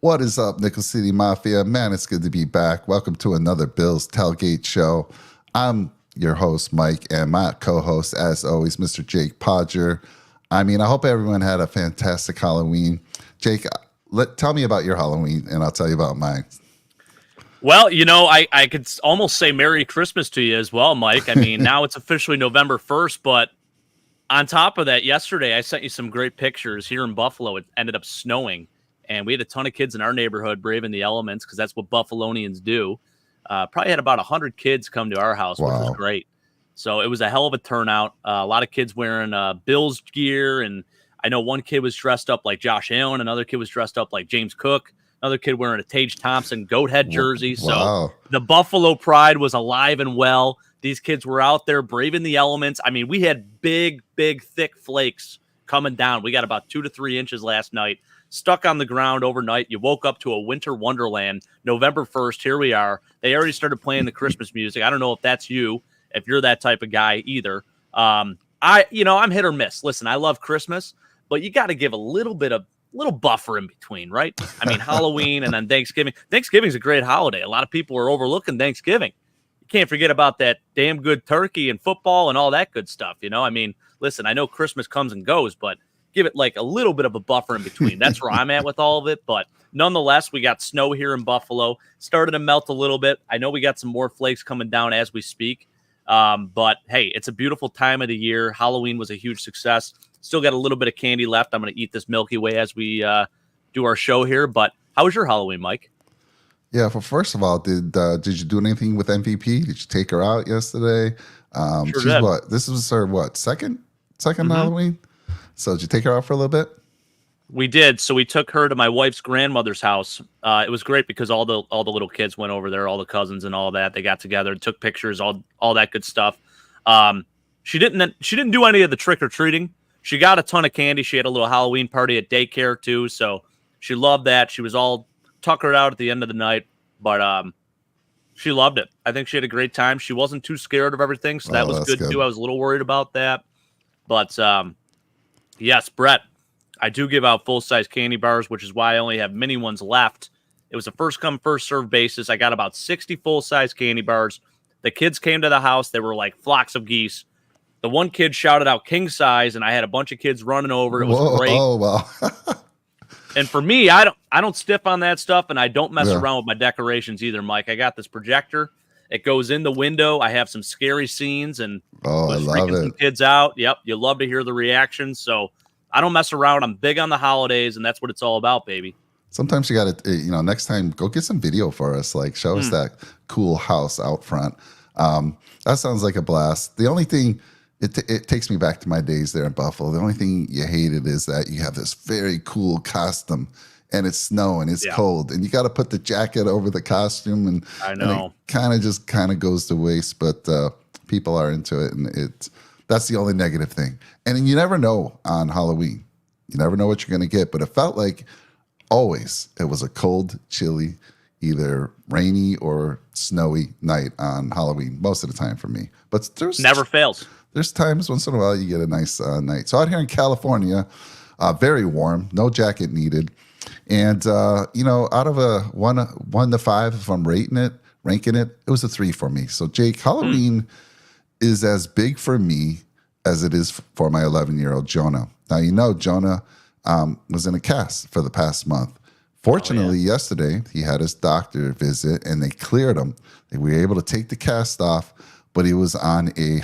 What is up, Nickel City Mafia? Man, it's good to be back. Welcome to another Bills Tailgate show. I'm your host, Mike, and my co-host, as always, Mr. Jake Podger. I hope everyone had a fantastic Halloween. Jake, tell me about your Halloween, and I'll tell you about mine. Well, I could almost say Merry Christmas to you as well, Mike. Now it's officially November 1st, but on top of that, yesterday I sent you some great pictures here in Buffalo. It ended up snowing, and we had a ton of kids in our neighborhood braving the elements because that's what Buffalonians do. Probably had about 100 kids come to our house, which was great. So it was a hell of a turnout. A lot of kids wearing Bills gear, and I know one kid was dressed up like Josh Allen, another kid was dressed up like James Cook, another kid wearing a Tage Thompson goat head jersey. So the Buffalo pride was alive and well. These kids were out there braving the elements. We had big, thick flakes coming down. We got about 2 to 3 inches last night, stuck on the ground overnight. You woke up to a winter wonderland. November 1st, here we are. They already started playing the Christmas music. I don't know if that's you, if you're that type of guy either. I'm hit or miss. Listen, I love Christmas, but you got to give a little buffer in between, right? Halloween and then Thanksgiving. Thanksgiving's a great holiday. A lot of people are overlooking Thanksgiving. You can't forget about that damn good turkey and football and all that good stuff. Listen, I know Christmas comes and goes, but give it like a little bit of a buffer in between. That's where I'm at with all of it. But nonetheless, we got snow here in Buffalo. Started to melt a little bit. I know we got some more flakes coming down as we speak. But hey, it's a beautiful time of the year. Halloween was a huge success. Still got a little bit of candy left. I'm going to eat this Milky Way as we do our show here. But how was your Halloween, Mike? Yeah, well, first of all, did you do anything with MVP? Did you take her out yesterday? Sure she's did. This was her second Halloween? So did you take her out for a little bit? We did. So we took her to my wife's grandmother's house. It was great because all the little kids went over there, all the cousins and all that. They got together, took pictures, all that good stuff. She didn't do any of the trick or treating. She got a ton of candy. She had a little Halloween party at daycare too, so she loved that. She was all tuckered out at the end of the night, but she loved it. I think she had a great time. She wasn't too scared of everything, so that was good too. I was a little worried about that, but yes, Brett, I do give out full-size candy bars, which is why I only have mini ones left. It was a first-come, first-served basis. I got about 60 full-size candy bars. The kids came to the house. They were like flocks of geese. The one kid shouted out king size, and I had a bunch of kids running over. It was great. Oh, wow. And for me, I don't stiff on that stuff, and I don't mess around with my decorations either, Mike. I got this projector. It goes in the window. I have some scary scenes, and I love it. Some kids out. Yep, you love to hear the reactions. So I don't mess around. I'm big on the holidays, and that's what it's all about, baby. Sometimes you got to, next time, go get some video for us. Like, show us that cool house out front. That sounds like a blast. The only thing, it takes me back to my days there in Buffalo. The only thing you hated is that you have this very cool costume, and it's snow and it's cold, and you got to put the jacket over the costume, and I know and it kind of goes to waste. But people are into it, and that's the only negative thing. And you never know on Halloween. You never know what you're going to get. But it felt like always it was a cold, chilly, either rainy or snowy night on Halloween most of the time for me. But there's never fails. There's times once in a while you get a nice night. So out here in California, very warm, no jacket needed. And, out of a 1 to 5, if I'm ranking it was a 3 for me. So, Jake, Halloween is as big for me as it is for my 11-year-old Jonah. Now, Jonah was in a cast for the past month. Fortunately, yesterday, he had his doctor visit, and they cleared him. They were able to take the cast off, but he was on a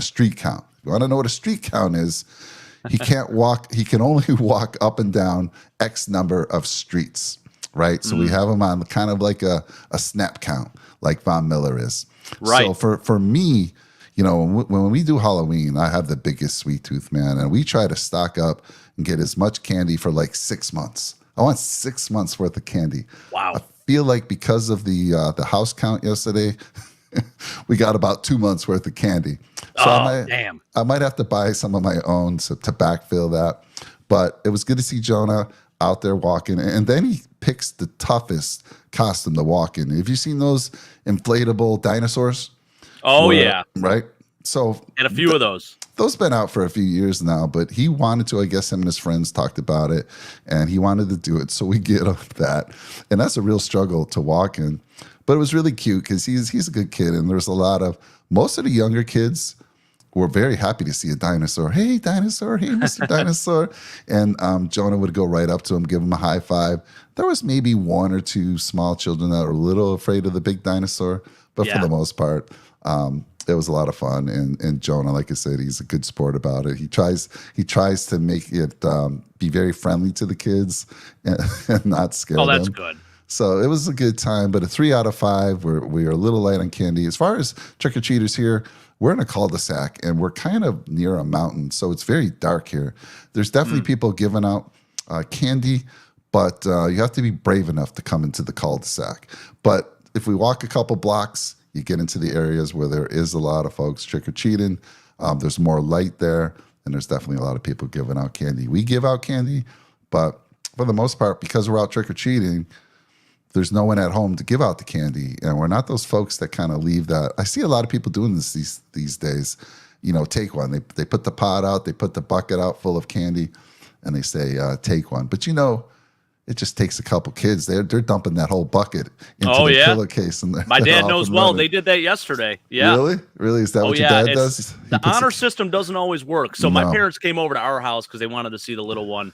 street count. If you want to know what a street count is, he can't walk. He can only walk up and down X number of streets, right? So we have him on kind of like a snap count, like Von Miller is. Right. So for me, when we do Halloween, I have the biggest sweet tooth, man, and we try to stock up and get as much candy for like 6 months. I want 6 months worth of candy. Wow. I feel like because of the house count yesterday, we got about 2 months worth of candy. So I might have to buy some of my own to backfill that. But it was good to see Jonah out there walking. And then he picks the toughest costume to walk in. Have you seen those inflatable dinosaurs? Oh, yeah. Right? So and a few of those. those been out for a few years now, but he wanted to. I guess him and his friends talked about it, and he wanted to do it. So we get on that, and that's a real struggle to walk in. But it was really cute because he's a good kid, and there's a lot of most of the younger kids were very happy to see a dinosaur. Hey, dinosaur! Hey, Mr. Dinosaur! And Jonah would go right up to him, give him a high five. There was maybe one or two small children that were a little afraid of the big dinosaur, but for the most part, it was a lot of fun. And Jonah, like I said, he's a good sport about it. He tries to make it be very friendly to the kids and not scare them. Oh, that's good. So it was a good time, but a 3 out of 5. We are a little light on candy. As far as trick-or-treaters here, we're in a cul-de-sac, and we're kind of near a mountain, so it's very dark here. There's definitely people giving out candy, but you have to be brave enough to come into the cul-de-sac. But if we walk a couple blocks, you get into the areas where there is a lot of folks trick-or-treating. There's more light there, and there's definitely a lot of people giving out candy. We give out candy, but for the most part, because we're out trick-or-treating, there's no one at home to give out the candy, and we're not those folks that kind of leave that. I see a lot of people doing this these days. Take one. They put the pot out, they put the bucket out full of candy, and they say, take one. But it just takes a couple kids. They're dumping that whole bucket into the pillowcase. And my dad knows well. They did that yesterday. Yeah. Really? Is that what your dad does? The honor system doesn't always work. So my parents came over to our house because they wanted to see the little one.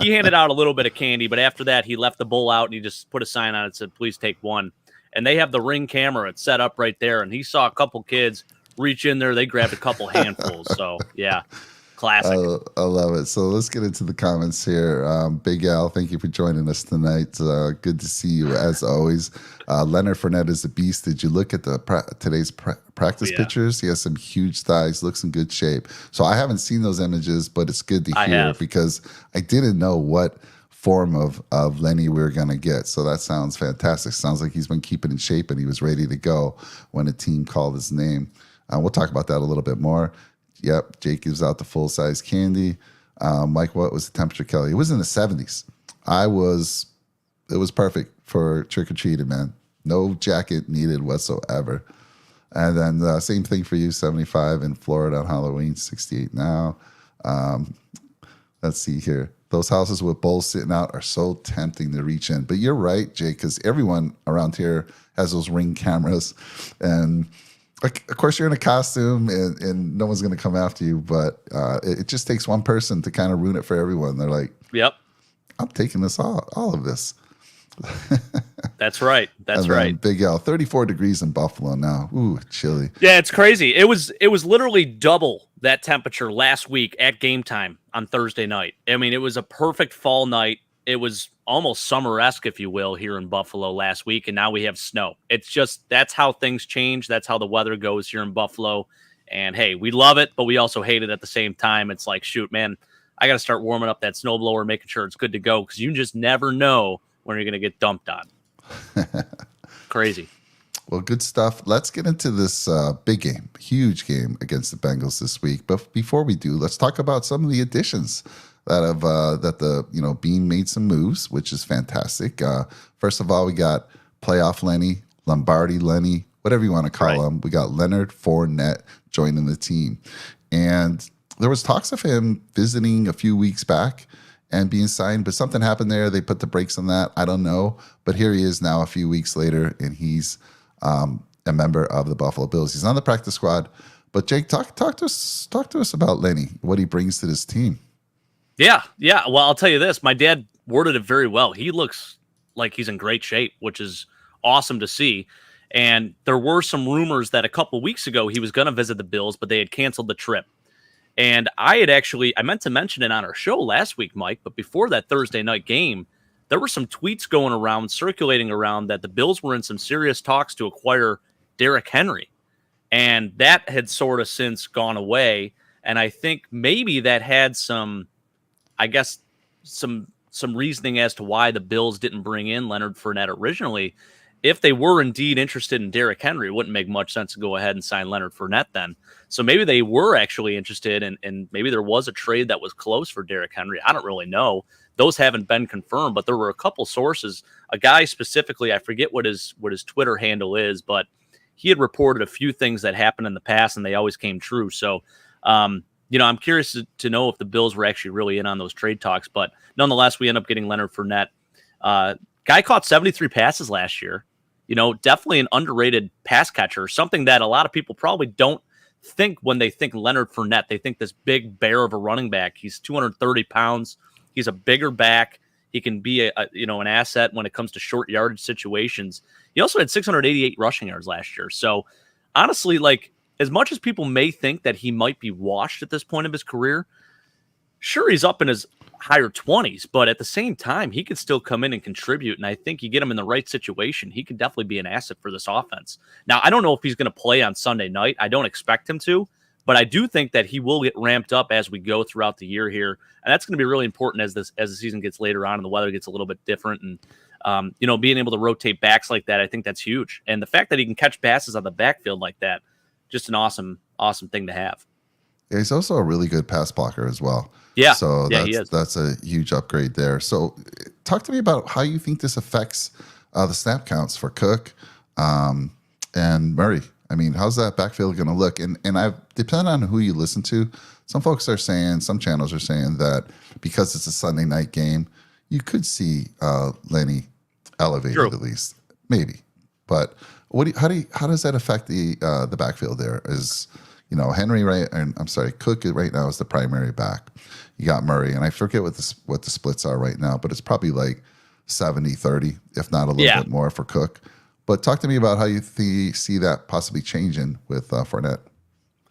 He handed out a little bit of candy, but after that, he left the bowl out and he just put a sign on it that said, "Please take one." And they have the Ring camera. It's set up right there. And he saw a couple kids reach in there. They grabbed a couple handfuls. So, yeah. Classic. I love it. So let's get into the comments here. Big Al, thank you for joining us tonight. Good to see you as always. Leonard Fournette is a beast. Did you look at today's practice pictures? He has some huge thighs, looks in good shape. So I haven't seen those images, but it's good to hear because I didn't know what form of Lenny we were going to get. So that sounds fantastic. Sounds like he's been keeping in shape and he was ready to go when the team called his name. We'll talk about that a little bit more. Yep, Jake gives out the full-size candy. Mike, what was the temperature, Kelly? It was in the 70s. It was perfect for trick-or-treating, man. No jacket needed whatsoever. And then same thing for you, 75 in Florida on Halloween, 68 now. Let's see here. Those houses with bowls sitting out are so tempting to reach in. But you're right, Jake, because everyone around here has those Ring cameras. And of course, you're in a costume and no one's going to come after you, but it just takes one person to kind of ruin it for everyone. They're like, "Yep, I'm taking this all of this." That's right. That's right. Big L, 34 degrees in Buffalo now. Ooh, chilly. Yeah, it's crazy. It was literally double that temperature last week at game time on Thursday night. I mean, it was a perfect fall night. It was almost summer-esque, if you will, here in Buffalo last week, and now we have snow. It's just that's how things change. That's how the weather goes here in Buffalo. And, hey, we love it, but we also hate it at the same time. It's like, shoot, man, I got to start warming up that snowblower, making sure it's good to go because you just never know when you're going to get dumped on. Crazy. Well, good stuff. Let's get into this big game, huge game against the Bengals this week. But before we do, let's talk about some of the additions that Bean made some moves, which is fantastic. First of all, we got playoff Lenny, Lombardi Lenny, whatever you want to call him. We got Leonard Fournette joining the team. And there was talks of him visiting a few weeks back and being signed, but something happened there. They put the brakes on that. I don't know. But here he is now a few weeks later, and he's a member of the Buffalo Bills. He's on the practice squad. But Jake, talk to us about Lenny, what he brings to this team. Yeah. Well, I'll tell you this. My dad worded it very well. He looks like he's in great shape, which is awesome to see. And there were some rumors that a couple weeks ago he was going to visit the Bills, but they had canceled the trip. And I meant to mention it on our show last week, Mike, but before that Thursday night game, there were some tweets going around, circulating around that the Bills were in some serious talks to acquire Derrick Henry. And that had sort of since gone away. And I think maybe that had some reasoning as to why the Bills didn't bring in Leonard Fournette originally. If they were indeed interested in Derrick Henry, it wouldn't make much sense to go ahead and sign Leonard Fournette then. So maybe they were actually interested, and maybe there was a trade that was close for Derrick Henry. I don't really know. Those haven't been confirmed, but there were a couple sources. A guy specifically, I forget what his Twitter handle is, but he had reported a few things that happened in the past, and they always came true. So I'm curious to know if the Bills were actually really in on those trade talks, but nonetheless, we end up getting Leonard Fournette. Guy caught 73 passes last year. Definitely an underrated pass catcher, something that a lot of people probably don't think when they think Leonard Fournette. They think this big bear of a running back. He's 230 pounds. He's a bigger back. He can be an asset when it comes to short yardage situations. He also had 688 rushing yards last year. So honestly, like, as much as people may think that he might be washed at this point of his career, sure, he's up in his higher 20s, but at the same time, he could still come in and contribute. And I think you get him in the right situation, he could definitely be an asset for this offense. Now, I don't know if he's going to play on Sunday night. I don't expect him to, but I do think that he will get ramped up as we go throughout the year here. And that's going to be really important as the season gets later on and the weather gets a little bit different. And, being able to rotate backs like that, I think that's huge. And the fact that he can catch passes on the backfield like that, just an awesome thing to have. Yeah, he's also a really good pass blocker as well. Yeah. So he is. that's a huge upgrade there. So talk to me about how you think this affects the snap counts for Cook and Murray. I mean, how's that backfield going to look? And depending on who you listen to, some folks are saying, some channels are saying that because it's a Sunday night game, you could see Lenny elevated. True. At least, maybe. But how does that affect the backfield there? Is Henry Cook right now is the primary back. You got Murray, and I forget what the splits are right now, but it's probably like 70-30, if not a little bit more for Cook. But talk to me about how you see that possibly changing with Fournette.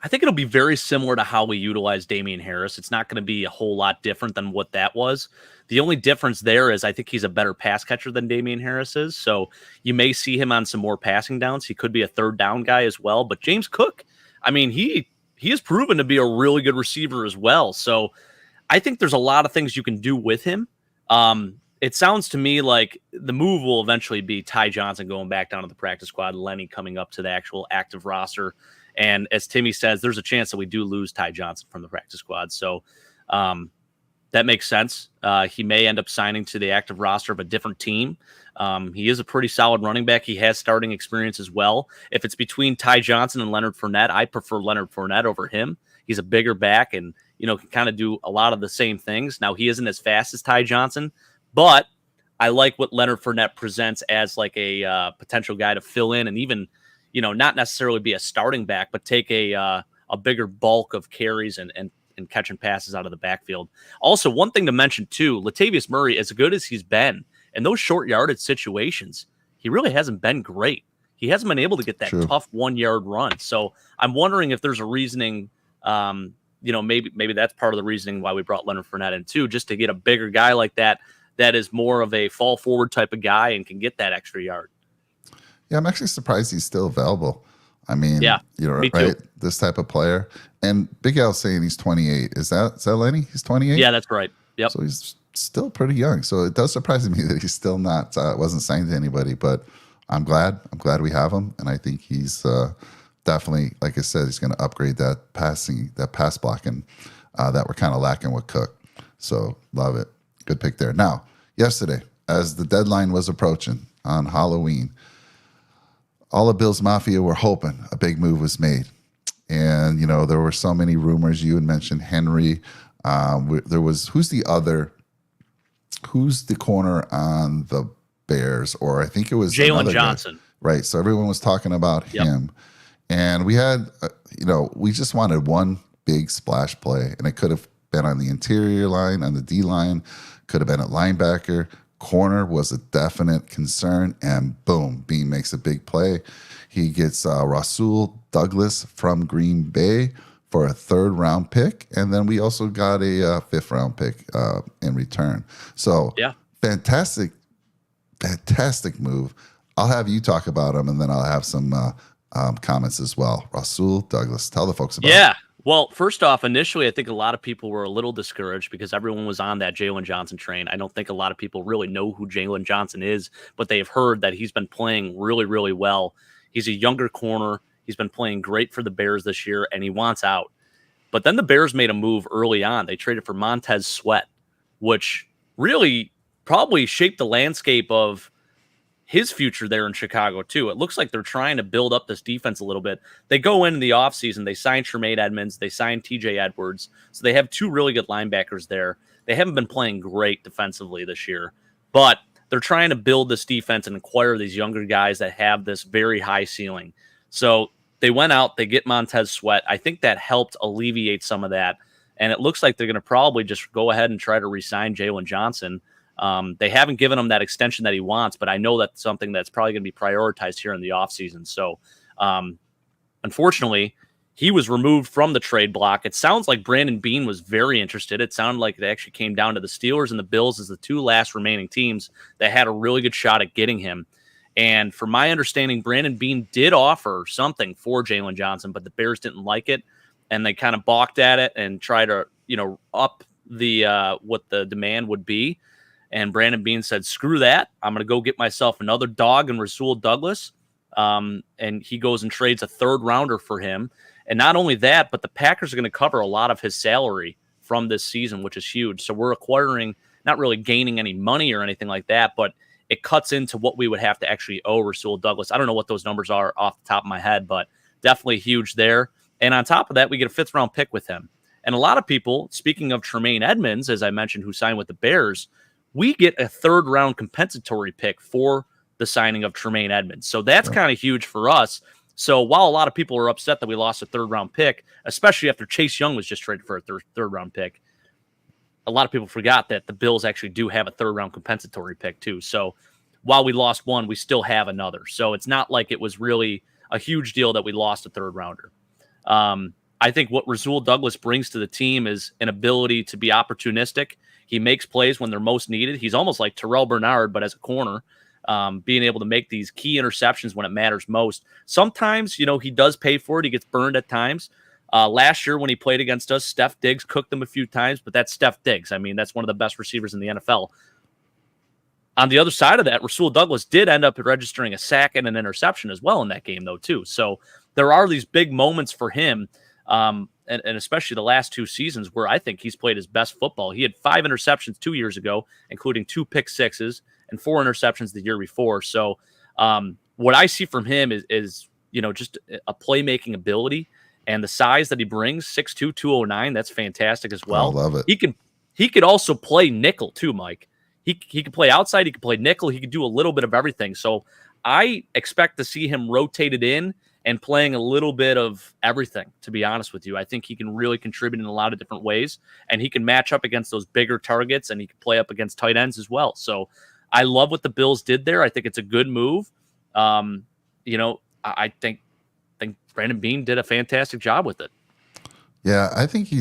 I think it'll be very similar to how we utilize Damian Harris. It's not going to be a whole lot different than what that was. The only difference there is I think he's a better pass catcher than Damian Harris is. So you may see him on some more passing downs. He could be a third down guy as well. But James Cook, I mean, he has proven to be a really good receiver as well. So I think there's a lot of things you can do with him. It sounds to me like the move will eventually be Ty Johnson going back down to the practice squad, Lenny coming up to the actual active roster. And as Timmy says, there's a chance that we do lose Ty Johnson from the practice squad. So that makes sense. He may end up signing to the active roster of a different team. He is a pretty solid running back. He has starting experience as well. If it's between Ty Johnson and Leonard Fournette, I prefer Leonard Fournette over him. He's a bigger back and, can kind of do a lot of the same things. Now, he isn't as fast as Ty Johnson, but I like what Leonard Fournette presents as like a potential guy to fill in and even, not necessarily be a starting back, but take a bigger bulk of carries and catching passes out of the backfield. Also, one thing to mention too, Latavius Murray, as good as he's been in those short yardage situations, he really hasn't been great. He hasn't been able to get that tough 1 yard run. So I'm wondering if there's a reasoning, maybe that's part of the reasoning why we brought Leonard Fournette in too, just to get a bigger guy like that is more of a fall forward type of guy and can get that extra yard. Yeah, I'm actually surprised he's still available. I mean, me right? Too. This type of player. And Big Al's saying he's 28. Is that Lenny? He's 28? Yeah, that's right. Yep. So he's still pretty young. So it does surprise me that he's still not wasn't signed to anybody. But I'm glad we have him, and I think he's definitely, like I said, he's going to upgrade that pass blocking that we're kind of lacking with Cook. So love it. Good pick there. Now, yesterday, as the deadline was approaching on Halloween, all of Bills Mafia were hoping a big move was made. And, there were so many rumors. You had mentioned Henry. There was, who's the corner on the Bears? Or I think it was Jalen Johnson. Guy. Right. So everyone was talking about him. And we had, we just wanted one big splash play. And it could have been on the interior line, on the D line, could have been at linebacker. Corner was a definite concern, and boom, Bean makes a big play. He gets Rasul Douglas from Green Bay for a 3rd round pick, and then we also got a 5th round pick in return. So fantastic move. I'll have you talk about him, and then I'll have some comments as well. Rasul Douglas, tell the folks about him. Well, first off, initially, I think a lot of people were a little discouraged because everyone was on that Jalen Johnson train. I don't think a lot of people really know who Jalen Johnson is, but they've heard that he's been playing really, really well. He's a younger corner. He's been playing great for the Bears this year, and he wants out. But then the Bears made a move early on. They traded for Montez Sweat, which really probably shaped the landscape of his future there in Chicago too. It looks like they're trying to build up this defense a little bit. They go in the offseason, they sign Tremaine Edmonds, they sign TJ Edwards. So they have two really good linebackers there. They haven't been playing great defensively this year, but they're trying to build this defense and acquire these younger guys that have this very high ceiling. So they went out, they get Montez Sweat. I think that helped alleviate some of that. And it looks like they're going to probably just go ahead and try to re-sign Jalen Johnson. They haven't given him that extension that he wants, but I know that's something that's probably going to be prioritized here in the offseason. So, unfortunately, he was removed from the trade block. It sounds like Brandon Beane was very interested. It sounded like it actually came down to the Steelers and the Bills as the two last remaining teams that had a really good shot at getting him. And from my understanding, Brandon Beane did offer something for Jalen Johnson, but the Bears didn't like it, and they kind of balked at it and tried to, up the what the demand would be. And Brandon Beane said, screw that. I'm going to go get myself another dog in Rasul Douglas. And he goes and trades a third rounder for him. And not only that, but the Packers are going to cover a lot of his salary from this season, which is huge. So we're acquiring, not really gaining any money or anything like that, but it cuts into what we would have to actually owe Rasul Douglas. I don't know what those numbers are off the top of my head, but definitely huge there. And on top of that, we get a 5th round pick with him. And a lot of people, speaking of Tremaine Edmonds, as I mentioned, who signed with the Bears, we get a 3rd round compensatory pick for the signing of Tremaine Edmonds. So that's kind of huge for us. So while a lot of people are upset that we lost a 3rd round pick, especially after Chase Young was just traded for a third round pick, a lot of people forgot that the Bills actually do have a 3rd round compensatory pick too. So while we lost one, we still have another. So it's not like it was really a huge deal that we lost a 3rd rounder. I think what Rasul Douglas brings to the team is an ability to be opportunistic. He makes plays when they're most needed. He's almost like Terrell Bernard, but as a corner, being able to make these key interceptions when it matters most. Sometimes, he does pay for it. He gets burned at times. Last year when he played against us, Steph Diggs cooked him a few times, but that's Steph Diggs. I mean, that's one of the best receivers in the NFL. On the other side of that, Rasul Douglas did end up registering a sack and an interception as well in that game, though, too. So there are these big moments for him. And especially the last 2 seasons where I think he's played his best football. He had 5 interceptions 2 years ago, including 2 pick sixes and 4 interceptions the year before. So what I see from him is just a playmaking ability and the size that he brings, 6'2", 209. That's fantastic as well. I love it. He could also play nickel too, Mike. He could play outside. He could play nickel. He could do a little bit of everything. So I expect to see him rotated in and playing a little bit of everything, to be honest with you. I think he can really contribute in a lot of different ways, and he can match up against those bigger targets, and he can play up against tight ends as well. So I love what the Bills did there. I think it's a good move. I think Brandon Beane did a fantastic job with it. Yeah, I think he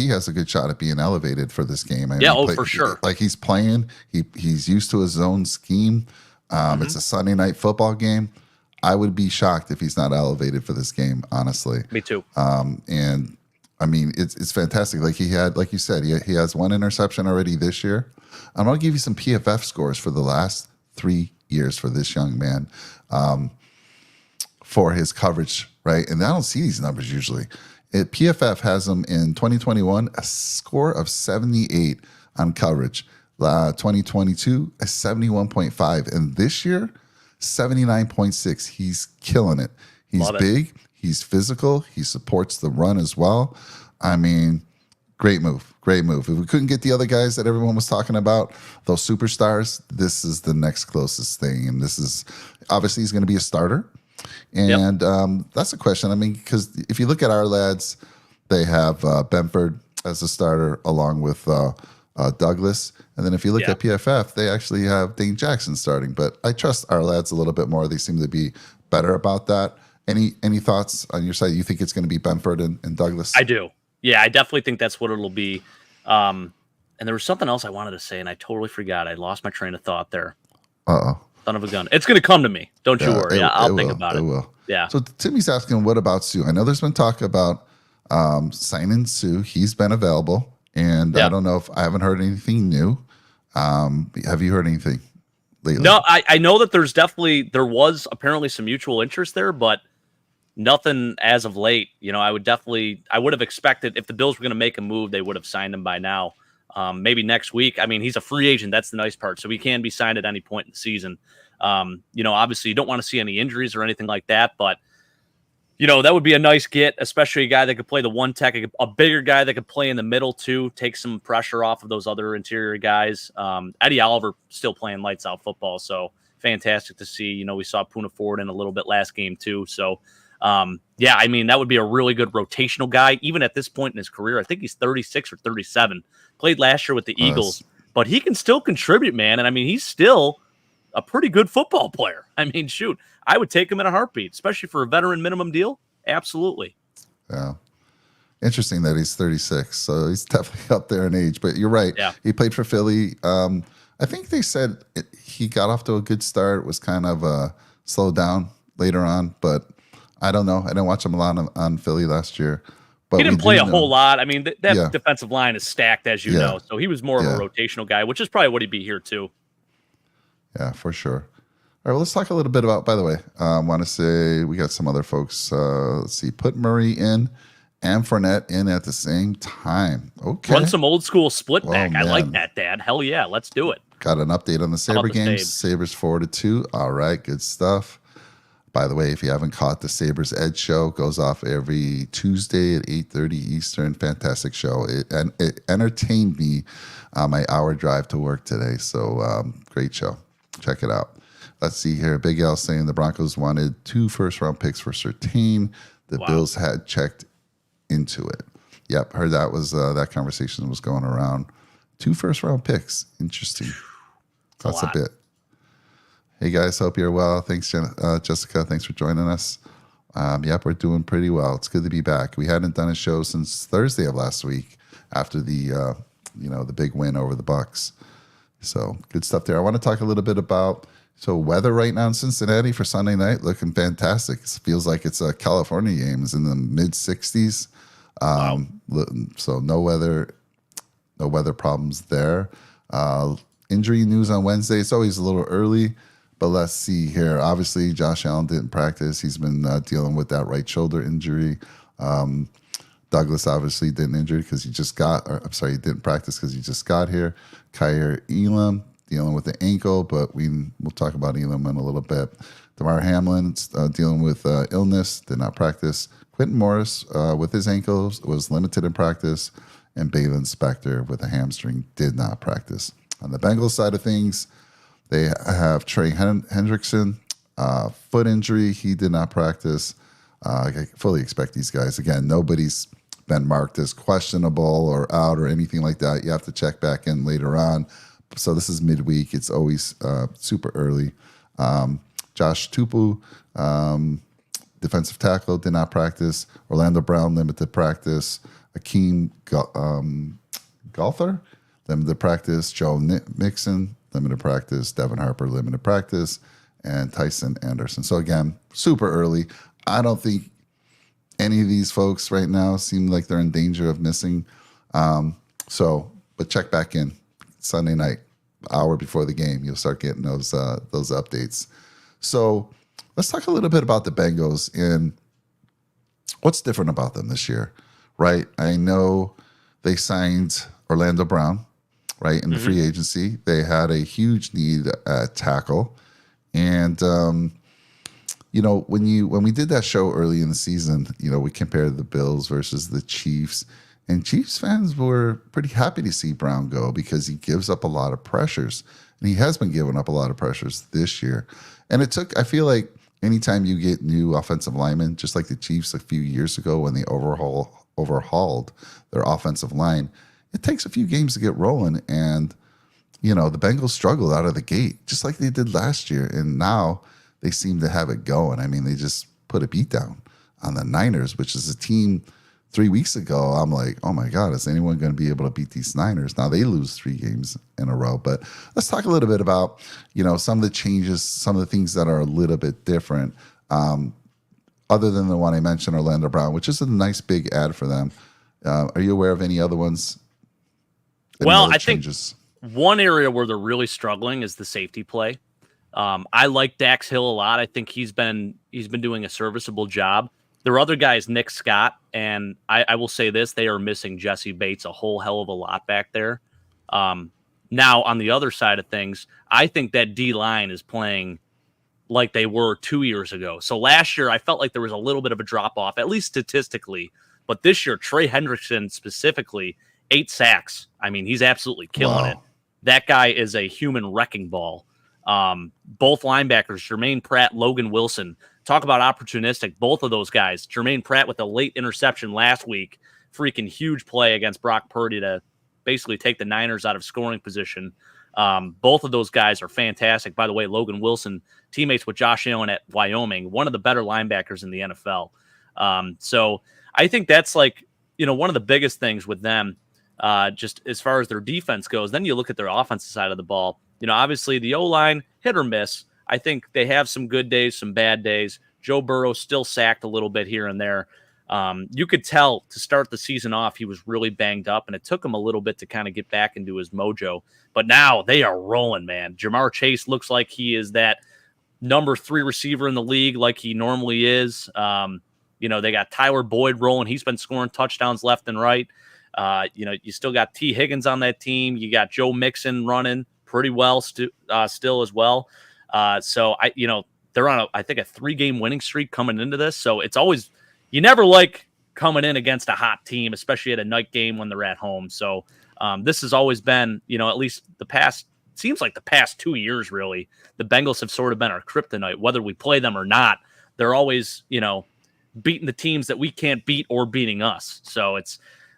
has a good shot at being elevated for this game. For sure. Like he's playing, he's used to his own scheme. It's a Sunday night football game. I would be shocked if he's not elevated for this game, honestly. Me too. And I mean, it's fantastic. Like like you said, he has 1 interception already this year. I'm going to give you some PFF scores for the last 3 years for this young man for his coverage, right? And I don't see these numbers usually. PFF has him in 2021, a score of 78 on coverage. 2022, a 71.5. And this year, 79.6. He's killing it. He's big. He's physical. He supports the run as well. I mean, great move. Great move. If we couldn't get the other guys that everyone was talking about, those superstars, this is the next closest thing. And this is obviously he's going to be a starter. And that's a question. I mean, because if you look at our lads, they have Benford as a starter along with Douglas. And then if you look at PFF, they actually have Dane Jackson starting. But I trust our lads a little bit more. They seem to be better about that. Any thoughts on your side? You think it's going to be Benford and Douglas? I do. Yeah, I definitely think that's what it'll be. And there was something else I wanted to say, and I totally forgot. I lost my train of thought there. Uh-oh. Son of a gun. It's going to come to me. Don't you worry. I'll think about it. It will. Yeah. So Timmy's asking, what about Sue? I know there's been talk about signing Sue. He's been available. And I don't know if I haven't heard anything new. Have you heard anything lately? No, I know that there was apparently some mutual interest there, but nothing as of late. I would have expected if the Bills were going to make a move, they would have signed him by now. Maybe next week. I mean, he's a free agent. That's the nice part. So he can be signed at any point in the season. Obviously you don't want to see any injuries or anything like that, but that would be a nice get, especially a guy that could play the one tech, a bigger guy that could play in the middle too, take some pressure off of those other interior guys. Eddie Oliver still playing lights out football, so fantastic to see. We saw Puna Ford in a little bit last game too. So, that would be a really good rotational guy, even at this point in his career. I think he's 36 or 37. Played last year with the Eagles, but he can still contribute, man. And he's still a pretty good football player. Shoot, I would take him in a heartbeat, especially for a veteran minimum deal. Absolutely. Yeah. Interesting that he's 36. So he's definitely up there in age, but you're right. Yeah. He played for Philly. I think they said he got off to a good start, was kind of slowed down later on, but I don't know. I didn't watch him a lot on Philly last year. But he didn't play a whole lot. That defensive line is stacked, as you Yeah. know. So he was more of a rotational guy, which is probably what he'd be here too. Yeah, for sure. All right, well, let's talk a little bit about, by the way, I want to say we got some other folks. Let's see, put Murray in and Fournette in at the same time. Okay. Run some old school split back. I man. like that, Dad. Hell yeah, let's do it. Got an update on the Sabre about the games. Sabres? Sabres 4-2. All right, good stuff. By the way, if you haven't caught the Sabres Edge show, goes off every Tuesday at 8:30 Eastern. Fantastic show. It entertained me on my hour drive to work today. So great show. Check it out. Let's see here. Big L saying the Broncos wanted 2 first-round picks for Surtain. The Bills had checked into it. Yep, heard that was that conversation was going around. 2 first-round picks. Interesting. That's a bit. Hey guys, hope you're well. Thanks, Jessica. Thanks for joining us. Yep, we're doing pretty well. It's good to be back. We hadn't done a show since Thursday of last week after the the big win over the Bucks. So good stuff there. I want to talk a little bit about weather right now in Cincinnati for Sunday night, looking fantastic. It feels like it's a California game. It's in the mid 60s. So no weather problems there. Injury news on Wednesday. It's always a little early, but let's see here. Obviously, Josh Allen didn't practice. He's been dealing with that right shoulder injury. Douglas obviously didn't injure because he didn't practice because he just got here. Kyer Elam dealing with the ankle, but we'll talk about Elam in a little bit. Damar Hamlin's dealing with illness, did not practice. Quentin Morris with his ankles was limited in practice, and Balin Spector with a hamstring did not practice. On the Bengals side of things, they have Trey Hendrickson, foot injury. He did not practice. I fully expect these guys. Again, nobody's been marked as questionable or out or anything like that. You have to check back in later on. So this is midweek. It's always super early. Josh Tupu, defensive tackle, did not practice. Orlando Brown, limited practice. Akeem Golther, limited practice. Joe Mixon, limited practice. Devin Harper, limited practice. And Tyson Anderson. So again, super early. I don't think any of these folks right now seem like they're in danger of missing. But check back in Sunday night, hour before the game. You'll start getting those updates. So let's talk a little bit about the Bengals and what's different about them this year, right? I know they signed Orlando Brown, right, in the free agency. They had a huge need at tackle. And, when we did that show early in the season, we compared the Bills versus the Chiefs. And Chiefs fans were pretty happy to see Brown go because he gives up a lot of pressures. And he has been giving up a lot of pressures this year. And I feel like anytime you get new offensive linemen, just like the Chiefs a few years ago when they overhauled their offensive line, it takes a few games to get rolling. And, the Bengals struggled out of the gate, just like they did last year. And now they seem to have it going. They just put a beat down on the Niners, which is a team 3 weeks ago. I'm like, oh my God, is anyone going to be able to beat these Niners? Now they lose 3 games in a row. But let's talk a little bit about, some of the changes, some of the things that are a little bit different, other than the one I mentioned, Orlando Brown, which is a nice big ad for them. Are you aware of any other ones? Well, I think one area where they're really struggling is the safety play. I like Dax Hill a lot. I think he's been doing a serviceable job. There are other guys, Nick Scott, and I will say this, they are missing Jesse Bates a whole hell of a lot back there. Now, on the other side of things, I think that D-line is playing like they were 2 years ago. So last year, I felt like there was a little bit of a drop off, at least statistically. But this year, Trey Hendrickson specifically, 8 sacks. I mean, he's absolutely killing it. Wow. That guy is a human wrecking ball. Both linebackers, Jermaine Pratt, Logan Wilson, talk about opportunistic. Both of those guys, Jermaine Pratt with a late interception last week, freaking huge play against Brock Purdy to basically take the Niners out of scoring position. Both of those guys are fantastic. By the way, Logan Wilson, teammates with Josh Allen at Wyoming, one of the better linebackers in the NFL. So I think that's like, one of the biggest things with them, just as far as their defense goes. Then you look at their offensive side of the ball. Obviously the O-line, hit or miss. I think they have some good days, some bad days. Joe Burrow still sacked a little bit here and there. You could tell to start the season off, he was really banged up, and it took him a little bit to kind of get back into his mojo. But now they are rolling, man. Jamar Chase looks like he is that number 3 receiver in the league like he normally is. They got Tyler Boyd rolling. He's been scoring touchdowns left and right. You still got T. Higgins on that team. You got Joe Mixon running pretty well still as well. So they're on I think a 3-game winning streak coming into this. So it's always, you never like coming in against a hot team, especially at a night game when they're at home. So this has always been, at least seems like the past 2 years, really, the Bengals have sort of been our kryptonite, whether we play them or not. They're always, beating the teams that we can't beat or beating us. So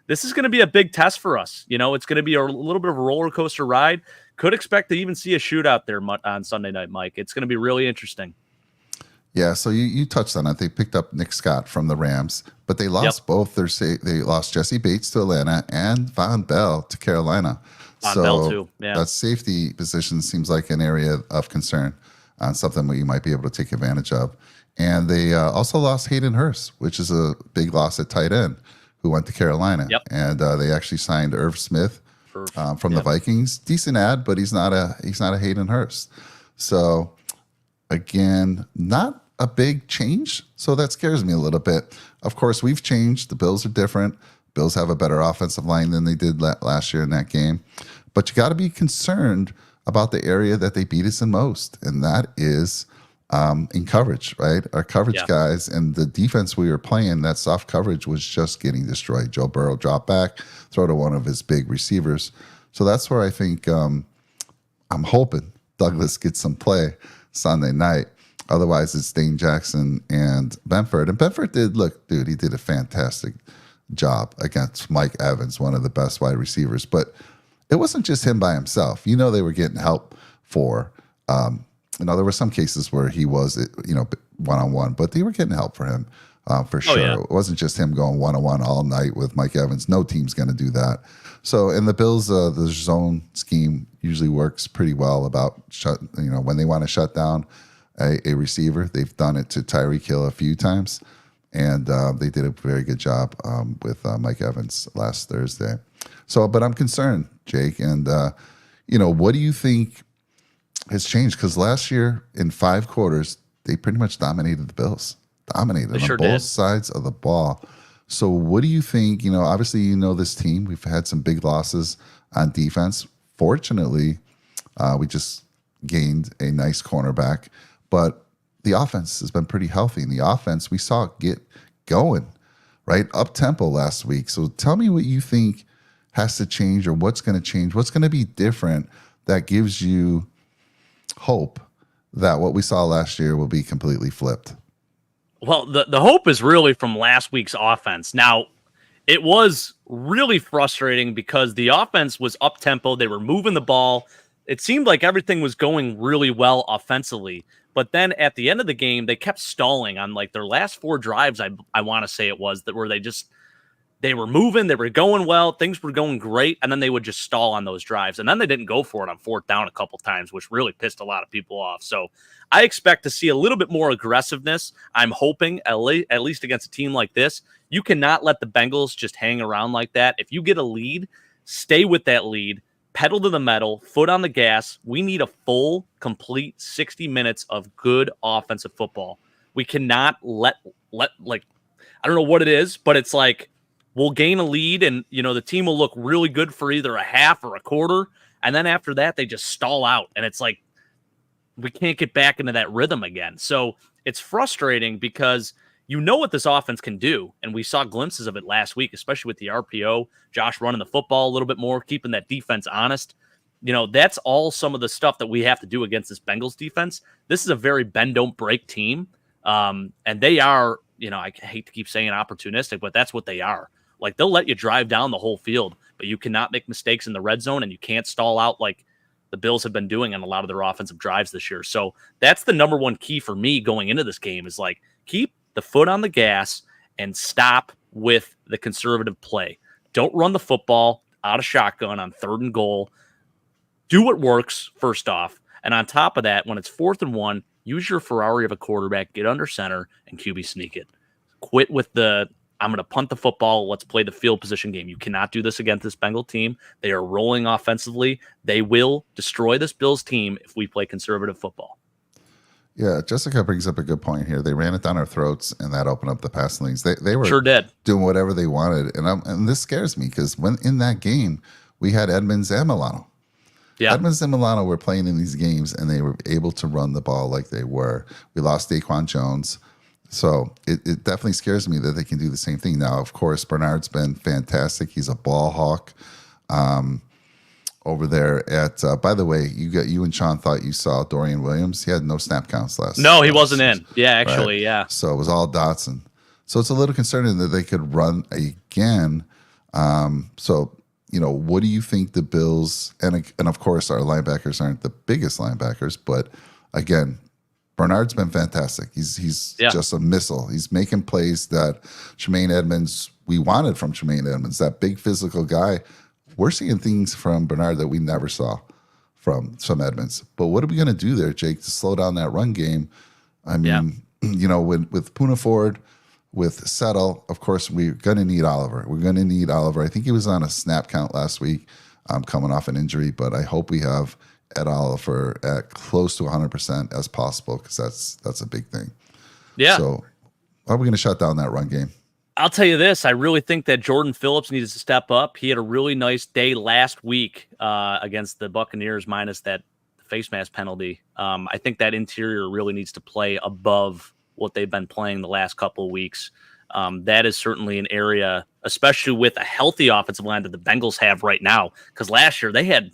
this is going to be a big test for us. It's going to be a little bit of a roller coaster ride. Could expect to even see a shootout there on Sunday night, Mike. It's going to be really interesting. Yeah, so you touched on it. They picked up Nick Scott from the Rams, but they lost both they lost Jesse Bates to Atlanta and Von Bell to Carolina. Von Bell too. Yeah. That safety position seems like an area of concern, something that you might be able to take advantage of. And they also lost Hayden Hurst, which is a big loss at tight end, who went to Carolina. Yep. And they actually signed Irv Smith from the Vikings. Decent ad, but he's not a Hayden Hurst. So again, not a big change. So that scares me a little bit. Of course, we've changed. The Bills are different. Bills have a better offensive line than they did last year in that game. But you got to be concerned about the area that they beat us in most, and that is in coverage, right? Our coverage guys and the defense we were playing, that soft coverage was just getting destroyed. Joe Burrow dropped back, throw to one of his big receivers. So that's where I think I'm hoping Douglas gets some play Sunday night. Otherwise, it's Dane Jackson and Benford. And Benford he did a fantastic job against Mike Evans, one of the best wide receivers. But it wasn't just him by himself. They were getting help for there were some cases where he was, one-on-one, but they were getting help for him for sure. Yeah. It wasn't just him going one-on-one all night with Mike Evans. No team's going to do that. So in the Bills, the zone scheme usually works pretty well about when they want to shut down a receiver. They've done it to Tyreek Hill a few times, and they did a very good job with Mike Evans last Thursday. So, but I'm concerned, Jake, and what do you think has changed? Because last year in 5 quarters, they pretty much dominated the Bills. Dominated on both sides of the ball. So what do you think? Obviously, this team. We've had some big losses on defense. Fortunately, we just gained a nice cornerback. But the offense has been pretty healthy. And the offense, we saw it get going, right? Up-tempo last week. So tell me what you think has to change, or what's going to change. What's going to be different that gives you hope that what we saw last year will be completely flipped? Well, the hope is really from last week's offense. Now, it was really frustrating because the offense was up-tempo. They were moving the ball. It seemed like everything was going really well offensively. But then at the end of the game, they kept stalling on like their last 4 drives, I want to say it was, that where they were moving, they were going well, things were going great, and then they would just stall on those drives. And then they didn't go for it on 4th down a couple times, which really pissed a lot of people off. So I expect to see a little bit more aggressiveness. I'm hoping, at least against a team like this. You cannot let the Bengals just hang around like that. If you get a lead, stay with that lead, pedal to the metal, foot on the gas. We need a full, complete 60 minutes of good offensive football. We cannot let like, I don't know what it is, but it's like, we'll gain a lead and, the team will look really good for either a half or a quarter. And then after that, they just stall out. And it's like, we can't get back into that rhythm again. So it's frustrating because you know what this offense can do. And we saw glimpses of it last week, especially with the RPO, Josh running the football a little bit more, keeping that defense honest. That's all some of the stuff that we have to do against this Bengals defense. This is a very bend, don't break team. And they are, I hate to keep saying opportunistic, but that's what they are. Like, they'll let you drive down the whole field, but you cannot make mistakes in the red zone, and you can't stall out like the Bills have been doing on a lot of their offensive drives this year. So that's the number one key for me going into this game is like, keep the foot on the gas and stop with the conservative play. Don't run the football out of shotgun on 3rd and goal. Do what works, first off. And on top of that, when it's 4th and 1, use your Ferrari of a quarterback, get under center, and QB sneak it. Quit with I'm going to punt the football. Let's play the field position game. You cannot do this against this Bengal team. They are rolling offensively. They will destroy this Bills team if we play conservative football. Yeah, Jessica brings up a good point here. They ran it down our throats, and that opened up the passing lanes. They were sure did doing whatever they wanted, and this scares me because when in that game we had Edmonds and Milano. Yeah. Edmonds and Milano were playing in these games, and they were able to run the ball like they were. We lost Daquan Jones. So it definitely scares me that they can do the same thing. Now, of course, Bernard's been fantastic. He's a ball hawk over there at, by the way, you and Sean thought you saw Dorian Williams. He had no snap counts last. No, he wasn't in. Yeah, actually, right? Yeah. So it was all Dotson. So it's a little concerning that they could run again. So, what do you think the Bills, and of course our linebackers aren't the biggest linebackers, but again, Bernard's been fantastic. He's just a missile. He's making plays that Tremaine Edmonds, we wanted from Tremaine Edmonds, that big physical guy. We're seeing things from Bernard that we never saw from Edmonds. But what are we going to do there, Jake, to slow down that run game? I mean, with Poona Ford, with Settle, of course, we're going to need Oliver. I think he was on a snap count last week coming off an injury, but I hope we have Ed Oliver at close to 100% as possible because that's a big thing. Yeah. So how are we going to shut down that run game? I'll tell you this. I really think that Jordan Phillips needs to step up. He had a really nice day last week against the Buccaneers minus that face mask penalty. I think that interior really needs to play above what they've been playing the last couple of weeks. That is certainly an area, especially with a healthy offensive line that the Bengals have right now, because last year they had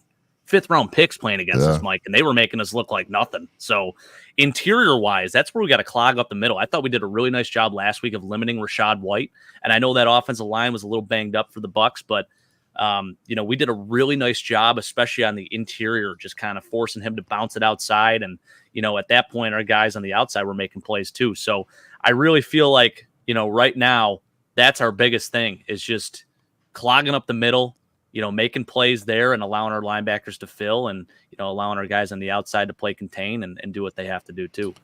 5th-round picks playing against us, Mike, and they were making us look like nothing. So interior-wise, that's where we got to clog up the middle. I thought we did a really nice job last week of limiting Rashad White, and I know that offensive line was a little banged up for the Bucs, but we did a really nice job, especially on the interior, just kind of forcing him to bounce it outside. And, at that point, our guys on the outside were making plays too. So I really feel like, right now, that's our biggest thing is just clogging up the middle, making plays there and allowing our linebackers to fill and, allowing our guys on the outside to play contain and do what they have to do too.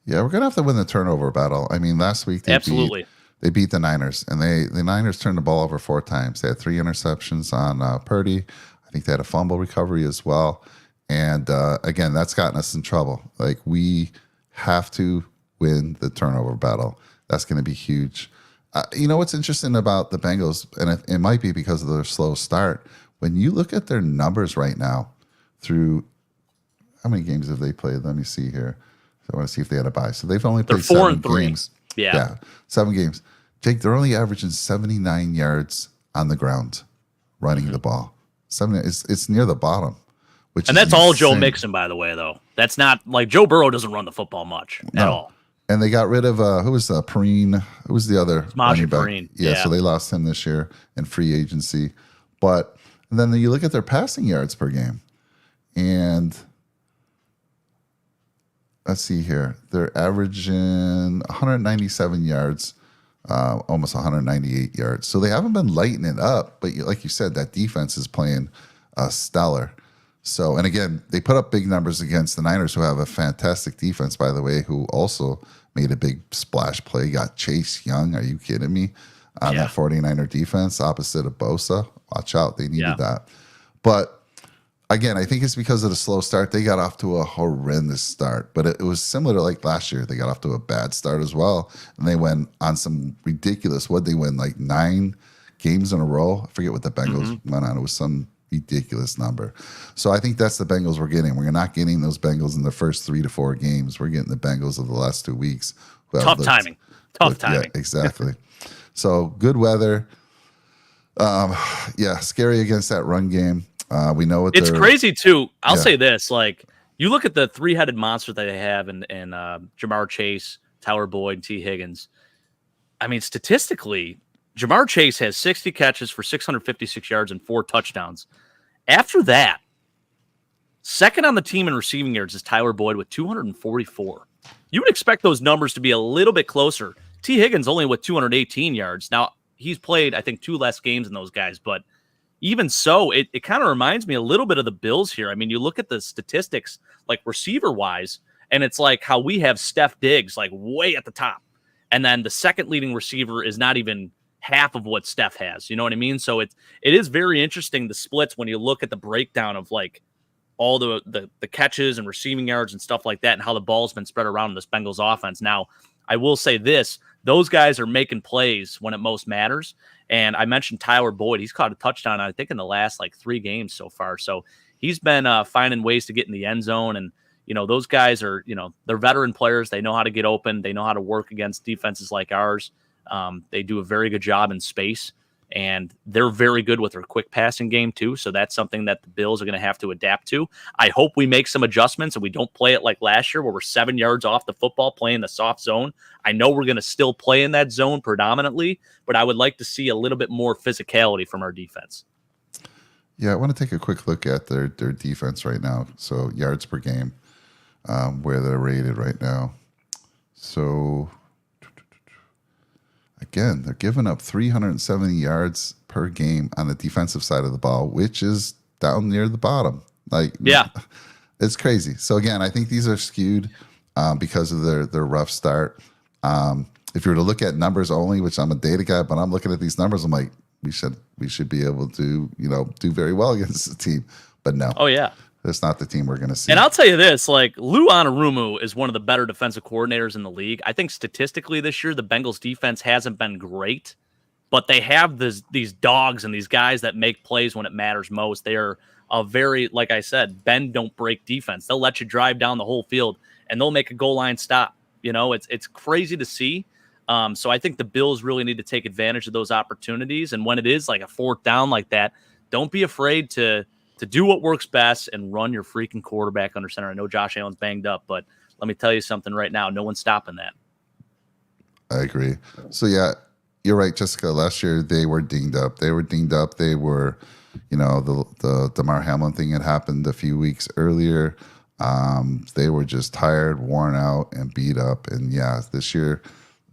Yeah, we're going to have to win the turnover battle. I mean, last week they beat the Niners, and the Niners turned the ball over 4 times. They had 3 interceptions on Purdy. I think they had a fumble recovery as well. And again, that's gotten us in trouble. Like, we have to win the turnover battle. That's going to be huge. What's interesting about the Bengals, and it might be because of their slow start, when you look at their numbers right now through how many games have they played? Let me see here. So I want to see if they had a bye. So they've only played 7 games. Yeah, 7 games. Jake, they're only averaging 79 yards on the ground running the ball. It's near the bottom. And that's all Joe Mixon, by the way, though. That's not like Joe Burrow doesn't run the football much at all. And they got rid of who was Perrine? Who was the other running back? Perrine. Yeah, so they lost him this year in free agency. But then you look at their passing yards per game, and let's see here, they're averaging 197 yards, almost 198 yards. So they haven't been lighting it up, but like you said, that defense is playing stellar. So, and again, they put up big numbers against the Niners, who have a fantastic defense, by the way, who also made a big splash play. Got Chase Young. Are you kidding me? On that 49er defense, opposite of Bosa. Watch out. They needed that. But again, I think it's because of the slow start. They got off to a horrendous start. But it was similar to like last year. They got off to a bad start as well. And they went on some ridiculous, what'd they win, like 9 games in a row? I forget what the Bengals went on. It was some ridiculous number. So I think that's the Bengals we're getting. We're not getting those Bengals in the first 3 to 4 games. We're getting the Bengals of the last 2 weeks. Tough timing. Tough timing. Yeah, exactly. So good weather. Yeah, scary against that run game. We know it's crazy too. I'll say this: like you look at the three-headed monster that they have in Jamar Chase, Tyler Boyd, and T. Higgins. I mean, statistically, Jamar Chase has 60 catches for 656 yards and 4 touchdowns. After that, second on the team in receiving yards is Tyler Boyd with 244. You would expect those numbers to be a little bit closer. T. Higgins only with 218 yards. Now, he's played, I think, 2 less games than those guys, but even so, it kind of reminds me a little bit of the Bills here. I mean, you look at the statistics, like receiver-wise, and it's like how we have Steph Diggs, like way at the top. And then the second leading receiver is not even half of what Steph has. You know what I mean? So it is very interesting, the splits, when you look at the breakdown of like all the catches and receiving yards and stuff like that, and how the ball's been spread around in this Bengals offense. Now, I will say this, those guys are making plays when it most matters. And I mentioned Tyler Boyd. He's caught a touchdown, I think, in the last like 3 games so far. So he's been finding ways to get in the end zone. And, you know, those guys are, you know, they're veteran players. They know how to get open. They know how to work against defenses like ours. They do a very good job in space. And they're very good with their quick passing game, too. So that's something that the Bills are going to have to adapt to. I hope we make some adjustments and we don't play it like last year where we're 7 yards off the football playing the soft zone. I know we're going to still play in that zone predominantly, but I would like to see a little bit more physicality from our defense. Yeah, I want to take a quick look at their defense right now. So yards per game, where they're rated right now. So again, they're giving up 370 yards per game on the defensive side of the ball, which is down near the bottom. Like, yeah, it's crazy. So again, I think these are skewed because of their rough start. If you were to look at numbers only, which I'm a data guy, but I'm looking at these numbers, I'm like, we should be able to, you know, do very well against the team. But no. Oh yeah. That's not the team we're going to see. And I'll tell you this, like Lou Anarumo is one of the better defensive coordinators in the league. I think statistically this year, the Bengals defense hasn't been great, but they have these dogs and these guys that make plays when it matters most. They are a very, like I said, bend, don't break defense. They'll let you drive down the whole field and they'll make a goal line stop. You know, it's crazy to see. So I think the Bills really need to take advantage of those opportunities. And when it is like a 4th down like that, don't be afraid to do what works best and run your freaking quarterback under center. I know Josh Allen's banged up, but let me tell you something right now. No one's stopping that. I agree. So, yeah, you're right, Jessica. Last year, they were dinged up. They were, you know, the Damar Hamlin thing had happened a few weeks earlier. They were just tired, worn out, and beat up. And, yeah, this year,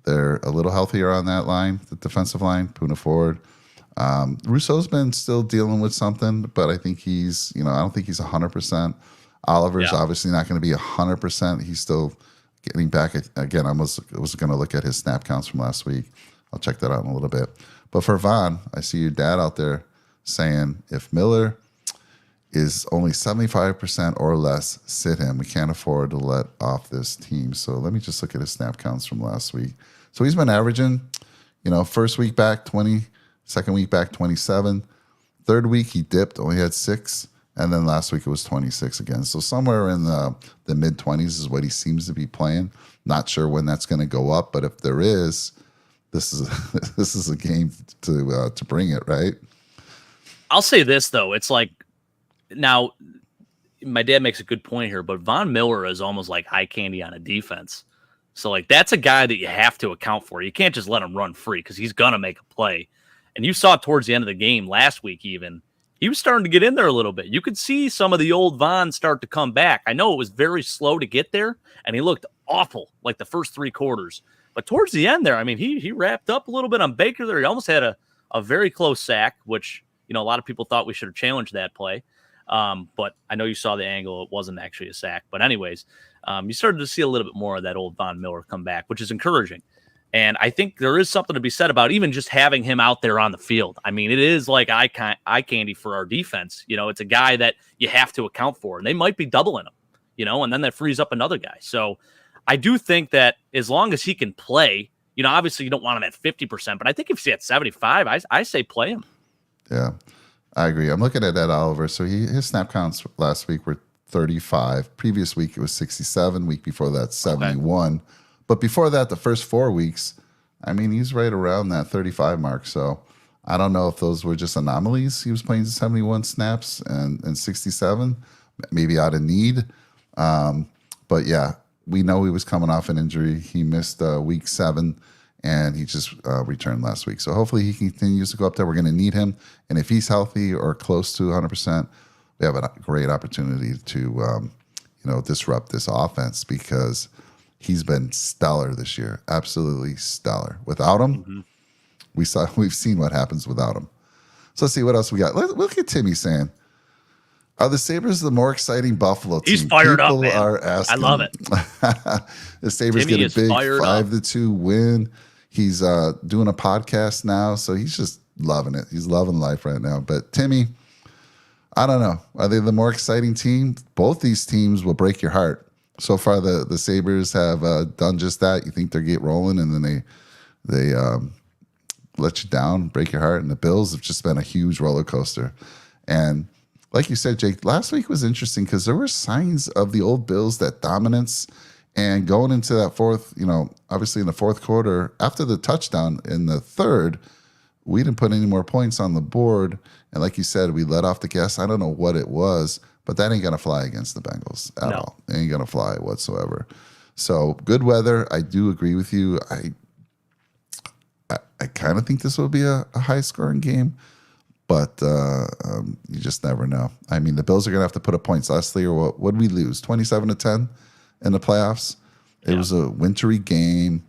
they're a little healthier on that line, the defensive line, Puna Ford. Rousseau's been still dealing with something, but I think he's, you know, I don't think he's 100%. Oliver's obviously not going to be 100%. He's still getting back. Again, I was going to look at his snap counts from last week. I'll check that out in a little bit. But for Von, I see your dad out there saying if Miller is only 75% or less, sit him. We can't afford to let off this team. So let me just look at his snap counts from last week. So he's been averaging, you know, first week back 20, second week back 27. Third week he dipped, only had 6. And then last week it was 26 again. So somewhere in the mid-20s is what he seems to be playing. Not sure when that's going to go up, but if there is, this is a game to bring it, right? I'll say this, though. It's like, now, my dad makes a good point here, but Von Miller is almost like eye candy on a defense. So, like, that's a guy that you have to account for. You can't just let him run free because he's going to make a play. And you saw towards the end of the game last week even, he was starting to get in there a little bit. You could see some of the old Von start to come back. I know it was very slow to get there, and he looked awful like the first 3 quarters. But towards the end there, I mean, he wrapped up a little bit on Baker there. He almost had a very close sack, which, you know, a lot of people thought we should have challenged that play. But I know you saw the angle. It wasn't actually a sack. But anyways, you started to see a little bit more of that old Von Miller come back, which is encouraging. And I think there is something to be said about even just having him out there on the field. I mean, it is like eye candy for our defense. You know, it's a guy that you have to account for. And they might be doubling him, you know, and then that frees up another guy. So I do think that as long as he can play, you know, obviously you don't want him at 50%, but I think if he's at 75, I say play him. Yeah. I agree. I'm looking at Ed Oliver. So his snap counts last week were 35. Previous week it was 67. Week before that, 71. But before that, the first 4 weeks, I mean, he's right around that 35 mark. So I don't know if those were just anomalies. He was playing 71 snaps and 67, maybe out of need. But yeah, we know he was coming off an injury. He missed week 7, and he just returned last week. So hopefully he continues to go up there. We're going to need him. And if he's healthy or close to 100%, we have a great opportunity to disrupt this offense because he's been stellar this year, absolutely stellar. Without him, we've seen what happens without him. So let's see what else we got. Look at Timmy saying, are the Sabres the more exciting Buffalo team? He's fired up, man. Are asking. I love it. The Sabres Timmy get a big fired 5-2 win. He's doing a podcast now, so he's just loving it. He's loving life right now. But Timmy, I don't know. Are they the more exciting team? Both these teams will break your heart. So far, the Sabres have done just that. You think they get rolling, and then they let you down, break your heart. And the Bills have just been a huge roller coaster. And like you said, Jake, last week was interesting because there were signs of the old Bills, that dominance. And going into that fourth, obviously in the fourth quarter, after the touchdown in the third, we didn't put any more points on the board. And like you said, we let off the gas. I don't know what it was, but that ain't going to fly against the Bengals at all. It ain't going to fly whatsoever. So good weather. I do agree with you. I kind of think this will be a high-scoring game, but you just never know. I mean, the Bills are going to have to put up points. Last year, what did we lose? 27-10 in the playoffs. It was a wintry game.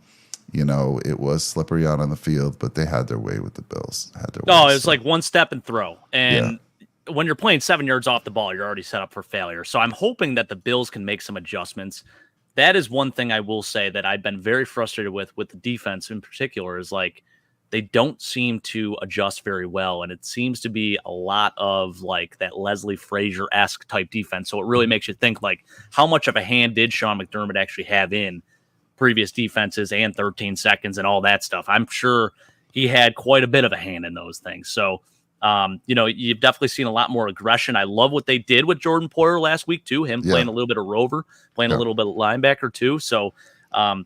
It was slippery out on the field, but they had their way with the Bills. It was like one step and throw. And when you're playing 7 yards off the ball, you're already set up for failure. So I'm hoping that the Bills can make some adjustments. That is one thing I will say that I've been very frustrated with the defense in particular is like they don't seem to adjust very well. And it seems to be a lot of like that Leslie Frazier-esque type defense. So it really makes you think like how much of a hand did Sean McDermott actually have in previous defenses and 13 seconds and all that stuff. I'm sure he had quite a bit of a hand in those things. So, you've definitely seen a lot more aggression. I love what they did with Jordan Poyer last week too. Him playing a little bit of rover, playing a little bit of linebacker too. So,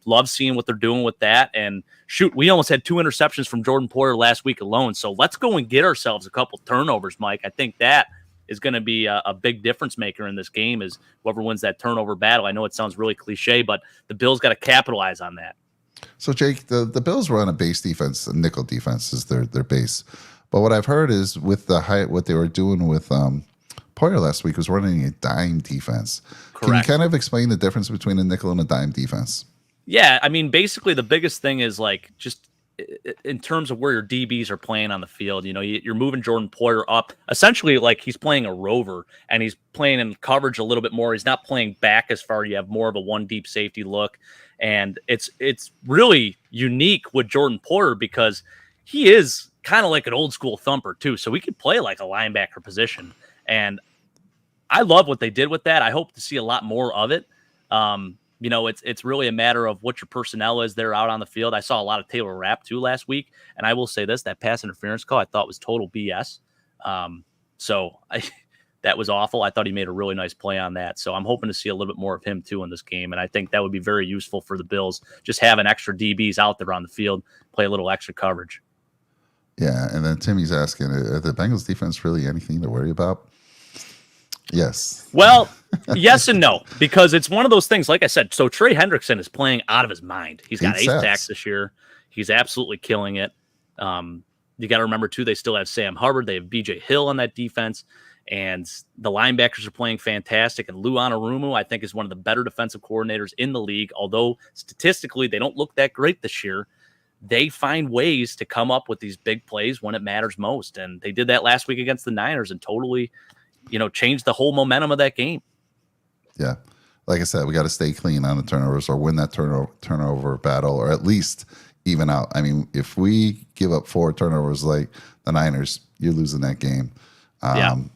love seeing what they're doing with that. And shoot, we almost had 2 interceptions from Jordan Poyer last week alone. So let's go and get ourselves a couple turnovers, Mike. I think that is going to be a big difference maker in this game is whoever wins that turnover battle. I know it sounds really cliche, but the Bills got to capitalize on that. So, Jake, the Bills run a base defense, a nickel defense is their base. But what I've heard is with what they were doing with Poyer last week was running a dime defense. Correct. Can you kind of explain the difference between a nickel and a dime defense? Yeah, I mean, basically the biggest thing is like just in terms of where your DBs are playing on the field, you're moving Jordan Poyer up essentially like he's playing a rover and he's playing in coverage a little bit more. He's not playing back as far. You have more of a one deep safety look. And it's really unique with Jordan Poyer because he is kind of like an old school thumper too. So he could play like a linebacker position. And I love what they did with that. I hope to see a lot more of it. It's really a matter of what your personnel is there out on the field. I saw a lot of Taylor Rapp too last week, and I will say this: that pass interference call I thought was total BS. That was awful. I thought he made a really nice play on that. So I'm hoping to see a little bit more of him too in this game, and I think that would be very useful for the Bills. Just having extra DBs out there on the field, play a little extra coverage. Yeah, and then Timmy's asking, are the Bengals defense really anything to worry about? Yes. Well, yes and no, because it's one of those things, like I said, so Trey Hendrickson is playing out of his mind. He's got 8 sacks this year. He's absolutely killing it. You got to remember, too, they still have Sam Hubbard. They have B.J. Hill on that defense, and the linebackers are playing fantastic. And Lou Anarumo, I think, is one of the better defensive coordinators in the league, although statistically they don't look that great this year. They find ways to come up with these big plays when it matters most, and they did that last week against the Niners and totally changed the whole momentum of that game. Yeah. Like I said, we got to stay clean on the turnovers or win that turnover battle or at least even out. I mean, if we give up 4 turnovers like the Niners, you're losing that game.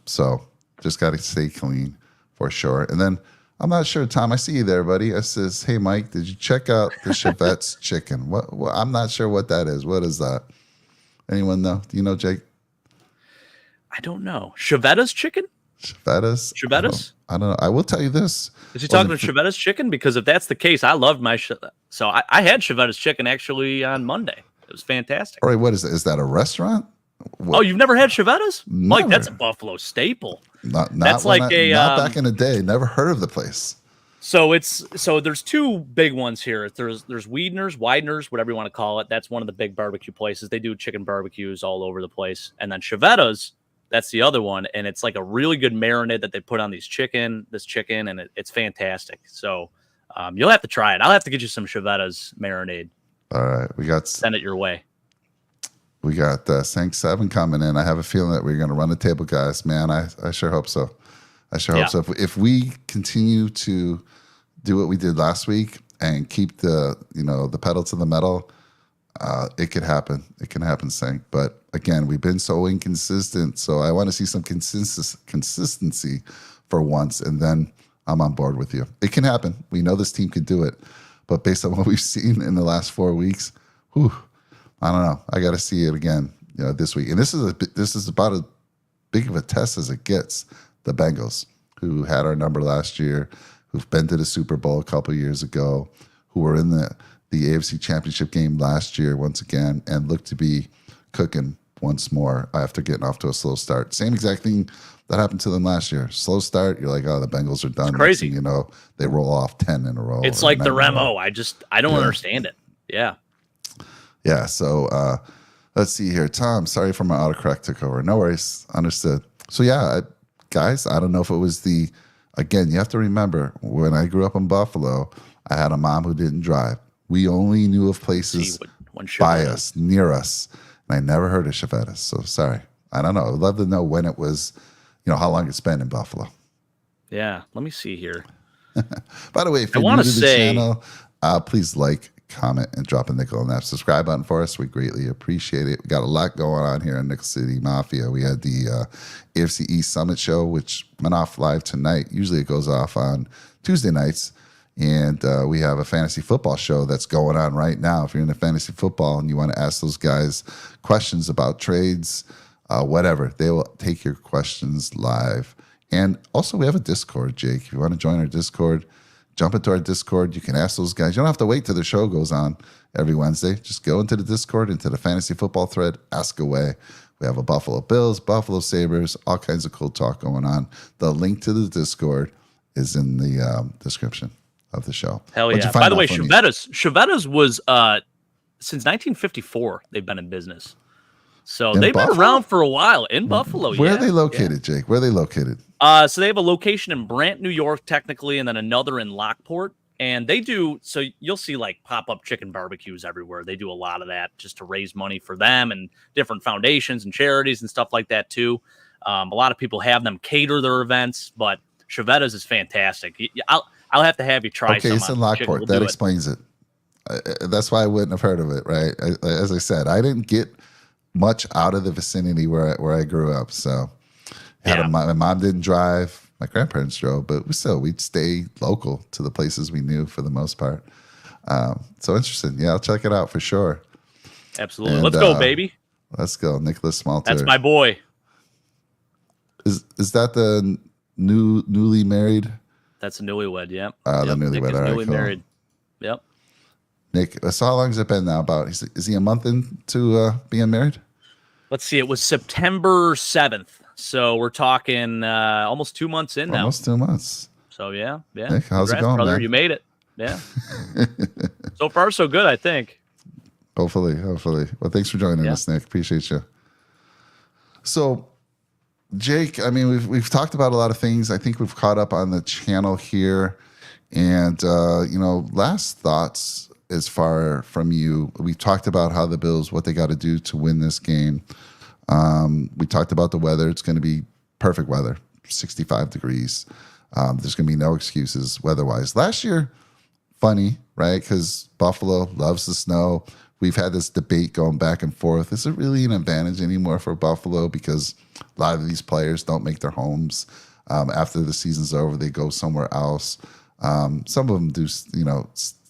So just got to stay clean for sure. And then I'm not sure, Tom, I see you there, buddy. I says, hey, Mike, did you check out the Chevette's chicken? What? I'm not sure what that is. What is that? Anyone know? Do you know, Jake? I don't know. Chevetta's chicken? Chevetta's? Chevetta's? I don't know. I will tell you this. Is he talking to Chevetta's chicken? Because if that's the case, I loved my so I had Chevetta's chicken actually on Monday. It was fantastic. All right, what is it? Is that a restaurant? What? Oh, you've never had Chevetta's? Never. Mike, that's a Buffalo staple. Not That's like not back in the day. Never heard of the place. So there's two big ones here. There's Widener's, whatever you want to call it. That's one of the big barbecue places. They do chicken barbecues all over the place. And then Chevetta's, that's the other one, and it's like a really good marinade that they put on this chicken, and it's fantastic. So you'll have to try it. I'll have to get you some Chevetta's marinade. All right, send it your way. We got Sank 7 coming in. I have a feeling that we're going to run the table, guys. Man, I sure hope so. I sure hope so. If we continue to do what we did last week and keep the pedal to the metal, it could happen. It can happen, Sank. But again, we've been so inconsistent. So I want to see some consistency for once, and then I'm on board with you. It can happen. We know this team can do it. But based on what we've seen in the last 4 weeks, I don't know. I got to see it again, this week. And this is about as big of a test as it gets. The Bengals, who had our number last year, who've been to the Super Bowl a couple of years ago, who were in the AFC Championship game last year once again, and look to be cooking once more after getting off to a slow start. Same exact thing that happened to them last year. Slow start, you're like, oh, the Bengals are done. It's crazy. They roll off 10 in a row. It's like the Remo. I don't understand it. Yeah. Yeah, so let's see here. Tom, sorry for my autocorrect took over. No worries. Understood. So, guys, I don't know if it was again, you have to remember, when I grew up in Buffalo, I had a mom who didn't drive. We only knew of places by us, near us, and I never heard of Chevetta's. So, sorry. I don't know. I'd love to know when it was, how long it's been in Buffalo. Yeah, let me see here. By the way, if you're new to the channel, please like, comment, and drop a nickel on that subscribe button for us. We greatly appreciate it. We got a lot going on here in Nickel City Mafia. We had the AFC East Summit show, which went off live tonight. Usually it goes off on Tuesday nights. And we have a fantasy football show that's going on right now. If you're into fantasy football and you want to ask those guys questions about trades, whatever, they will take your questions live. And also we have a Discord, Jake. If you want to join our Discord, jump into our Discord. You can ask those guys. You don't have to wait till the show goes on every Wednesday. Just go into the Discord, into the fantasy football thread, ask away. We have a Buffalo Bills, Buffalo Sabres, all kinds of cool talk going on. The link to the Discord is in the description of the show. Hell yeah. By the way, Chevetta's was since 1954, they've been in business. So they've been around for a while in Buffalo. Where are they located, Jake? Where are they located? So they have a location in Brant, New York, technically, and then another in Lockport. And they do, so you'll see like pop-up chicken barbecues everywhere. They do a lot of that just to raise money for them and different foundations and charities and stuff like that too. A lot of people have them cater their events, but Chevetta's is fantastic. I'll have to have you try some. Okay, it's in Lockport. That explains it. That's why I wouldn't have heard of it, right? As I said, I didn't get much out of the vicinity where I grew up. So my mom didn't drive. My grandparents drove, but we'd stay local to the places we knew for the most part. So interesting. Yeah, I'll check it out for sure. Absolutely. And, let's go, baby. Let's go. Nicholas Smalter. That's my boy. Is that the newly married? That's a newlywed, yeah. The newlywed. All right, newly married. Yep. Nick, so how long has it been now? Is he a month into being married? Let's see. It was September 7th. So we're talking almost 2 months in now. Almost 2 months. So, yeah. Nick, how's it going, brother? man? You made it. Yeah. So far, so good, I think. Hopefully. Well, thanks for joining us, Nick. Appreciate you. So, Jake, I mean, we've talked about a lot of things. I think we've caught up on the channel here. And, last thoughts as far from you, we talked about how the Bills, what they got to do to win this game. We talked about the weather. It's going to be perfect weather, 65 degrees. There's going to be no excuses weather-wise. Last year, funny, right? Because Buffalo loves the snow. We've had this debate going back and forth. Is it really an advantage anymore for Buffalo? Because a lot of these players don't make their homes. After the season's over, they go somewhere else. Some of them do,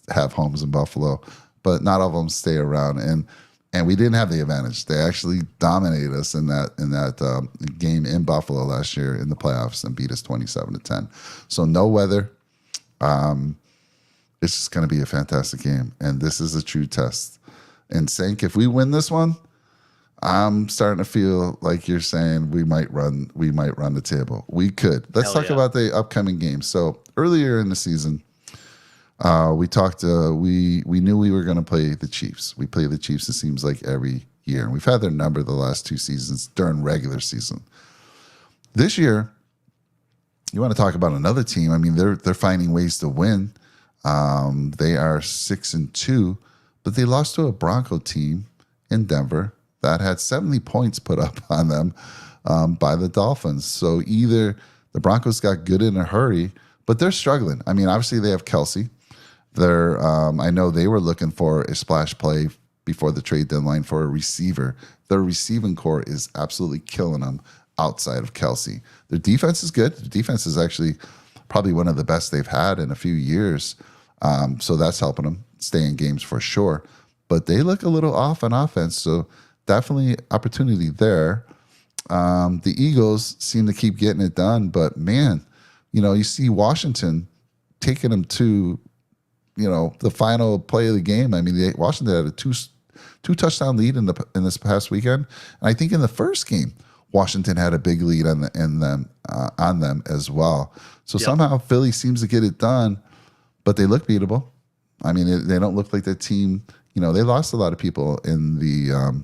have homes in Buffalo, but not all of them stay around. And and we didn't have the advantage. They actually dominated us in that game in Buffalo last year in the playoffs and beat us 27-10. So no weather. It's just going to be a fantastic game, and this is a true test. And Sank, if we win this one, I'm starting to feel like you're saying we might run the table. We could. Let's talk about the upcoming games. So earlier in the season, we talked. We knew we were going to play the Chiefs. We play the Chiefs. It seems like every year, and we've had their number the last 2 seasons during regular season. This year, you want to talk about another team? I mean, they're finding ways to win. They are 6-2, but they lost to a Bronco team in Denver that had 70 points put up on them by the Dolphins. So either the Broncos got good in a hurry, but they're struggling. I mean, obviously they have Kelsey. I know they were looking for a splash play before the trade deadline for a receiver. Their receiving core is absolutely killing them outside of Kelsey. Their defense is good. Their defense is actually probably one of the best they've had in a few years. So that's helping them stay in games for sure. But they look a little off on offense, so definitely opportunity there. The Eagles seem to keep getting it done, but man, you see Washington taking them to, the final play of the game. I mean, Washington had a two touchdown lead in this past weekend, and I think in the first game, Washington had a big lead on them as well. So somehow Philly seems to get it done, but they look beatable. I mean, they don't look like the team. They lost a lot of people in the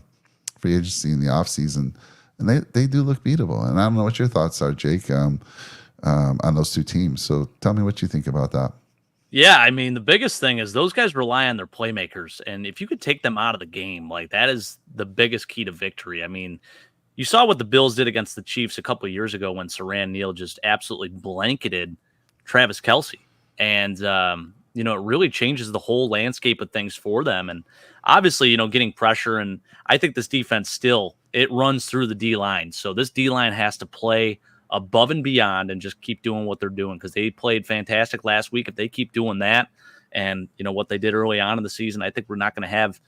free agency in the offseason, and they do look beatable. And I don't know what your thoughts are, Jake, on those two teams. So tell me what you think about that. Yeah, I mean, the biggest thing is those guys rely on their playmakers, and if you could take them out of the game, like that is the biggest key to victory. I mean, you saw what the Bills did against the Chiefs a couple of years ago when Saran Neal just absolutely blanketed Travis Kelce. And, it really changes the whole landscape of things for them. And obviously, getting pressure. And I think this defense still, it runs through the D-line. So this D-line has to play above and beyond and just keep doing what they're doing because they played fantastic last week. If they keep doing that and, what they did early on in the season, I think we're not going to have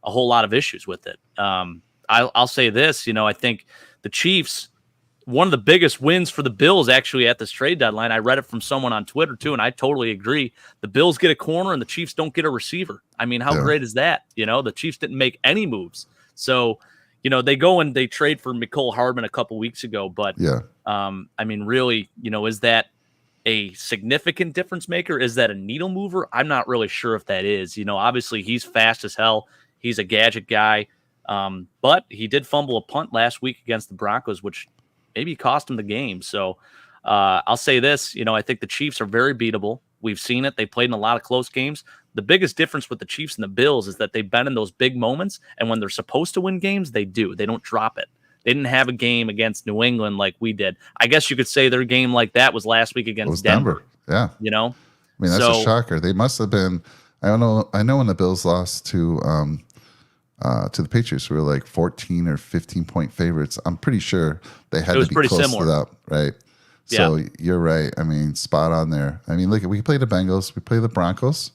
a whole lot of issues with it. I'll say this, I think the Chiefs, one of the biggest wins for the Bills actually at this trade deadline. I read it from someone on Twitter too, and I totally agree. The Bills get a corner and the Chiefs don't get a receiver. I mean, how great is that? The Chiefs didn't make any moves. So, they go and they trade for Mecole Hardman a couple weeks ago, but I mean, really, is that a significant difference maker? Is that a needle mover? I'm not really sure if that is. Obviously he's fast as hell. He's a gadget guy. But he did fumble a punt last week against the Broncos, which maybe cost him the game. So I'll say this, I think the Chiefs are very beatable. We've seen it. They played in a lot of close games. The biggest difference with the Chiefs and the Bills is that they've been in those big moments, and when they're supposed to win games, they do. They don't drop it. They didn't have a game against New England like we did. I guess you could say their game like that was last week against Denver. Yeah. I mean, that's a shocker. They must have been, I know when the Bills lost to the Patriots, we were like 14 or 15 point favorites. I'm pretty sure they had to be close to that, right? So you're right. I mean, spot on there. I mean, look, we play the Bengals, we play the Broncos,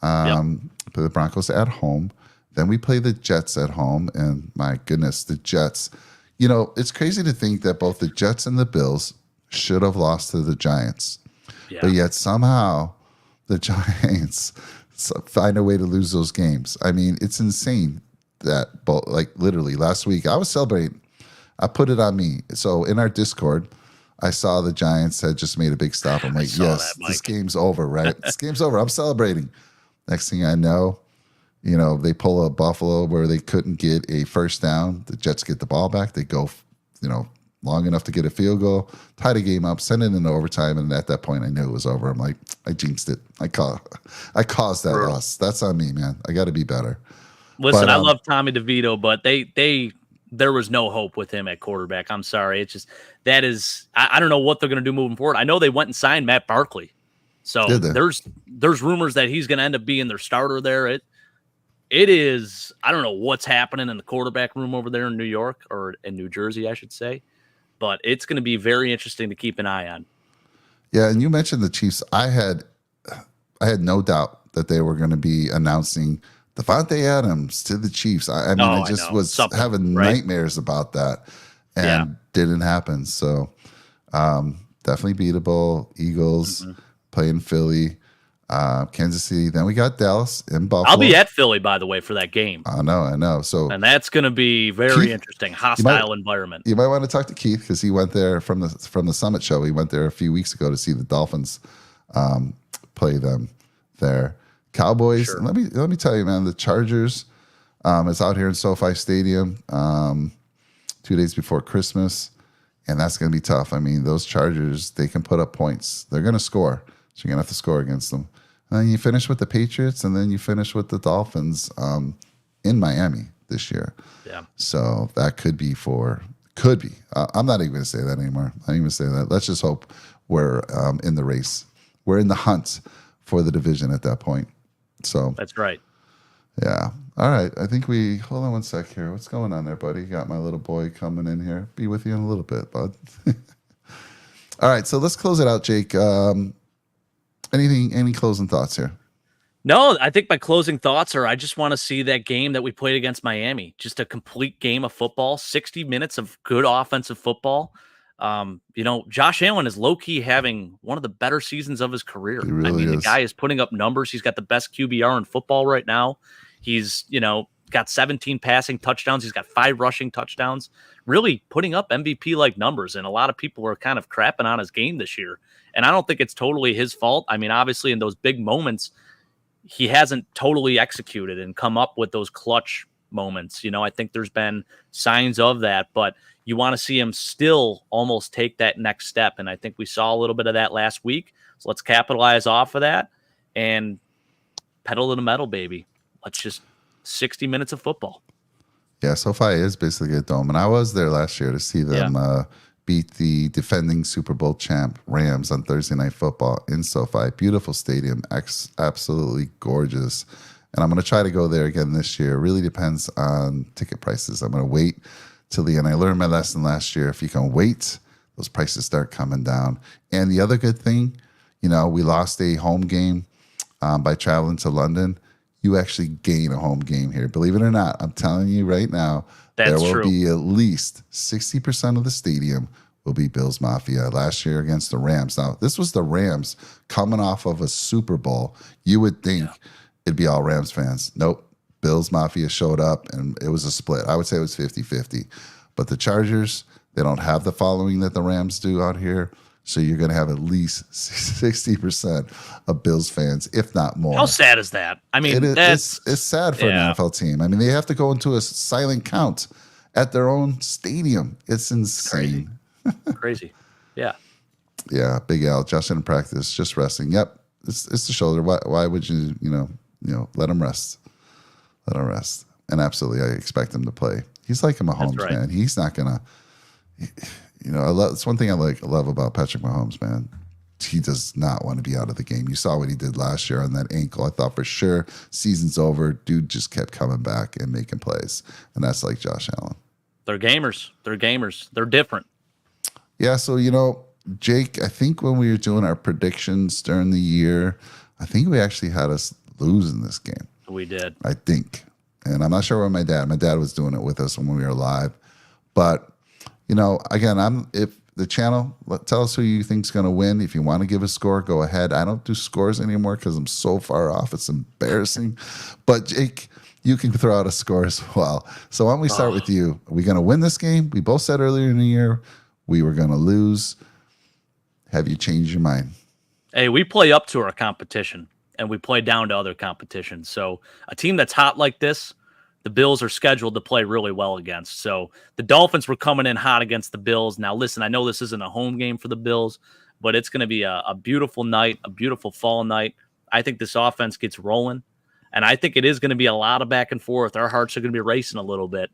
play the Broncos at home. Then we play the Jets at home, and my goodness, the Jets. It's crazy to think that both the Jets and the Bills should have lost to the Giants, but yet somehow the Giants find a way to lose those games. I mean, it's insane that, literally last week I was celebrating. I put it on me. So in our Discord, I saw the Giants had just made a big stop. I'm like, yes, this game's over, right? This game's over. I'm celebrating. Next thing I know, they pull a Buffalo where they couldn't get a first down. The Jets get the ball back. They go, long enough to get a field goal, tie the game up, send it into overtime. And at that point, I knew it was over. I'm like, I jinxed it. I caused that loss. That's on me, man. I got to be better. Listen, I love Tommy DeVito, but there was no hope with him at quarterback. I'm sorry. It's just, I don't know what they're going to do moving forward. I know they went and signed Matt Barkley. So there's rumors that he's going to end up being their starter there. It is, I don't know what's happening in the quarterback room over there in New York, or in New Jersey, I should say, but it's going to be very interesting to keep an eye on. Yeah. And you mentioned the Chiefs. I had no doubt that they were going to be announcing Devontae Adams to the Chiefs. I mean, I Oh, I just know. was Something, having right? nightmares about that, Yeah. and didn't happen. So definitely beatable. Eagles Mhm. playing Philly, Kansas City. Then we got Dallas in I'll be Buffalo. at Philly, by the way, for that game. I know. So And that's going to be very Keith, interesting. you might Hostile environment. you might want to talk to Keith because he went there from the Summit Show. He went there a few weeks ago to see the Dolphins play them there. Cowboys. Sure. Let me tell you, man. The Chargers. Is out here in SoFi Stadium 2 days before Christmas, and that's going to be tough. I mean, those Chargers, they can put up points. They're going to score, so you're going to have to score against them. And then you finish with the Patriots, and then you finish with the Dolphins in Miami this year. Yeah. So that could be. I'm not even going to say that anymore. I'm not even going to say that. Let's just hope we're in the race. We're in the hunt for the division at that point. So That's right. yeah. All right. I think hold on one sec here. What's going on there, buddy? Got my little boy coming in here. Be with you in a little bit, bud. All right. So let's close it out, Jake. Any closing thoughts here? No, I think my closing thoughts are I just want to see that game that we played against Miami. Just a complete game of football, 60 minutes of good offensive football. Josh Allen is low-key having one of the better seasons of his career. He really I mean, the is. guy is putting up numbers. He's got the best QBR in football right now. He's, got 17 passing touchdowns. He's got 5 rushing touchdowns, really putting up MVP-like numbers. And a lot of people are kind of crapping on his game this year. And I don't think it's totally his fault. I mean, obviously in those big moments, he hasn't totally executed and come up with those clutch moments. I think there's been signs of that, but you want to see him still almost take that next step. And I think we saw a little bit of that last week. So let's capitalize off of that and pedal to the metal, baby. Let's just 60 minutes of football. Yeah, SoFi is basically a dome. And I was there last year to see them beat the defending Super Bowl champ Rams on Thursday Night Football in SoFi. Beautiful stadium, absolutely gorgeous. And I'm going to try to go there again this year. It really depends on ticket prices. I'm going to wait till the end. I learned my lesson last year. If you can wait, those prices start coming down. And the other good thing, we lost a home game by traveling to London. You actually gain a home game here. Believe it or not, I'm telling you right now, there will be at least 60% of the stadium will be Bills Mafia last year against the Rams. Now, this was the Rams coming off of a Super Bowl. You would think it'd be all Rams fans. Nope. Bills Mafia showed up, and it was a split. I would say it was 50-50. But the Chargers, they don't have the following that the Rams do out here. So you're going to have at least 60% of Bills fans, if not more. How sad is that? I mean, it's sad for an NFL team. I mean, they have to go into a silent count at their own stadium. It's insane. Crazy. Yeah. Yeah, Big Al, just in practice, just resting. Yep, it's the shoulder. Why would you let him rest? Let him rest. And absolutely, I expect him to play. He's like a Mahomes, right. man. He's not gonna. It's one thing I love about Patrick Mahomes, man. He does not want to be out of the game. You saw what he did last year on that ankle. I thought for sure season's over. Dude just kept coming back and making plays, and that's like Josh Allen. They're gamers. They're different. Yeah, so Jake, I think when we were doing our predictions during the year, I think we actually had us lose in this game. We did. I think. And I'm not sure where my dad was doing it with us when we were live. But, again, if the channel, tell us who you think's going to win. If you want to give a score, go ahead. I don't do scores anymore because I'm so far off. It's embarrassing. But Jake, you can throw out a score as well. So why don't we start with you? Are we going to win this game? We both said earlier in the year we were going to lose. Have you changed your mind? Hey, we play up to our competition, and we play down to other competition. So a team that's hot like this, the Bills are scheduled to play really well against. So the Dolphins were coming in hot against the Bills. Now, listen, I know this isn't a home game for the Bills, but it's going to be a beautiful night, a beautiful fall night. I think this offense gets rolling, and I think it is going to be a lot of back and forth. Our hearts are going to be racing a little bit.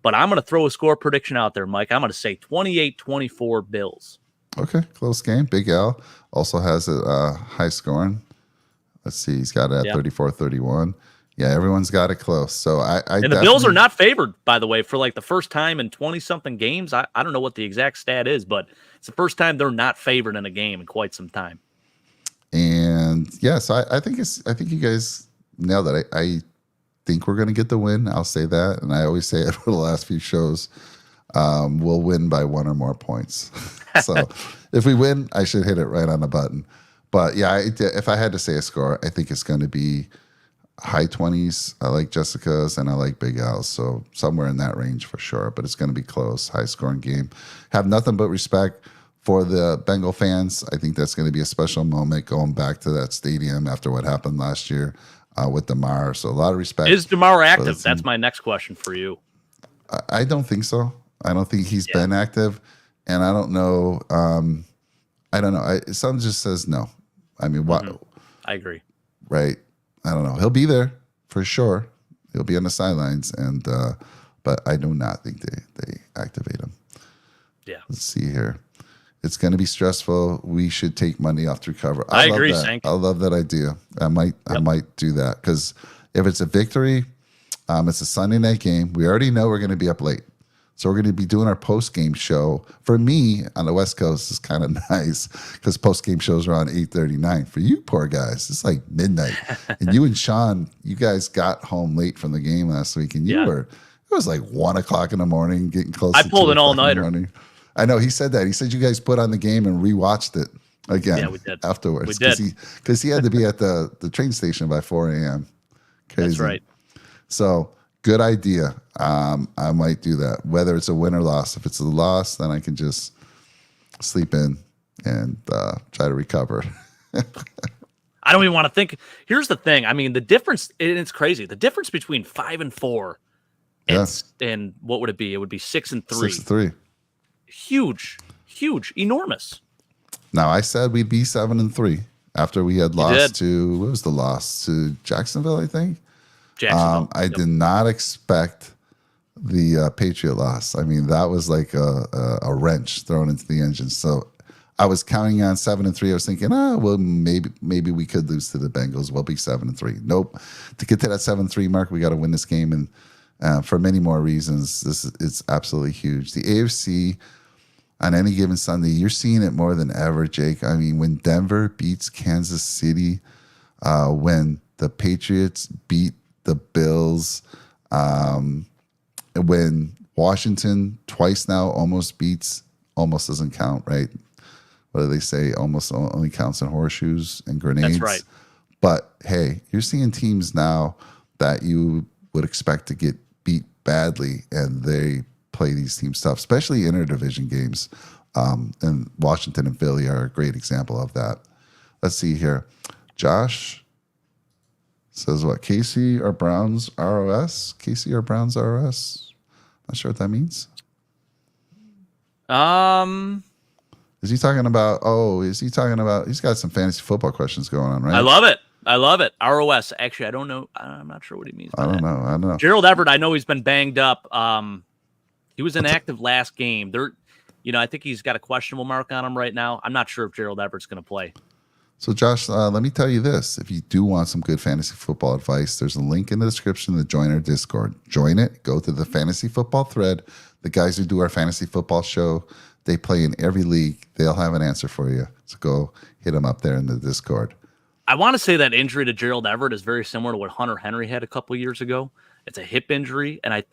But I'm going to throw a score prediction out there, Mike. I'm going to say 28-24 Bills. Okay, close game. Big Al also has a high scoring. Let's see, he's got it at 34-31. Yeah, everyone's got it close. So and the Bills are not favored, by the way, for like the first time in 20-something games. I don't know what the exact stat is, but it's the first time they're not favored in a game in quite some time. And yeah, so I think you guys nailed it. I think we're going to get the win. I'll say that. And I always say it for the last few shows. We'll win by 1 or more points. So if we win, I should hit it right on the button. But yeah, if I had to say a score, I think it's going to be high 20s. I like Jessica's and I like Big Al's. So somewhere in that range for sure. But it's going to be close, high scoring game. Have nothing but respect for the Bengal fans. I think that's going to be a special moment going back to that stadium after what happened last year with DeMar. So a lot of respect. Is DeMar active? That's my next question for you. I don't think so. I don't think he's been active. And I don't know. I don't know. Something just says no. I mean, what? I agree. Right. I don't know. He'll be there for sure. He'll be on the sidelines. But I do not think they activate him. Yeah. Let's see here. It's going to be stressful. We should take Monday off to recover. I agree, Sank. I love that idea. I might do that because if it's a victory, it's a Sunday night game. We already know we're going to be up late. So we're going to be doing our post-game show. For me, on the West Coast, it's kind of nice because post-game shows are on 8:39. For you poor guys, it's like midnight. And you and Sean, you guys got home late from the game last week, and it was like 1 o'clock in the morning, getting close to 2 pulled an all-nighter. I know, he said that. He said you guys put on the game and rewatched it again afterwards. We did. Because he had to be at the train station by 4 a.m. Crazy. That's right. So good idea. I might do that, whether it's a win or loss. If it's a loss, then I can just sleep in and try to recover. I don't even want to think. Here's the thing. I mean, the difference, it's crazy. The difference between 5 and 4 and what would it be? It would be 6 and 3. 6 and 3. Huge, enormous. Now, I said we'd be 7 and 3 after we had lost to, what was the loss? To Jacksonville, I think? Jacksonville. I did not expect the Patriot loss. I mean, that was like a wrench thrown into the engine. So I was counting on 7 and 3. I was thinking, well, maybe we could lose to the Bengals. We'll be 7 and 3. Nope. To get to that 7-3 mark, we got to win this game. And for many more reasons, it's absolutely huge. The AFC on any given Sunday, you're seeing it more than ever, Jake. I mean, when Denver beats Kansas City, when the Patriots beat the Bills, when Washington twice now almost doesn't count, right? What do they say? Almost only counts in horseshoes and grenades. That's right. But hey, you're seeing teams now that you would expect to get beat badly, and they play these teams tough, especially interdivision games. And Washington and Philly are a great example of that. Let's see here. Josh says what? KC or Browns ROS? KC or Browns ROS? Not sure what that means. Is he talking about? He's got some fantasy football questions going on, right? I love it. ROS. Actually, I don't know. I'm not sure what he means by that. I don't know. Gerald Everett, I know he's been banged up. He was inactive last game. I think he's got a questionable mark on him right now. I'm not sure if Gerald Everett's going to play. So, Josh, let me tell you this. If you do want some good fantasy football advice, there's a link in the description to join our Discord. Join it. Go to the fantasy football thread. The guys who do our fantasy football show, they play in every league. They'll have an answer for you. So go hit them up there in the Discord. I want to say that injury to Gerald Everett is very similar to what Hunter Henry had a couple of years ago. It's a hip injury, and I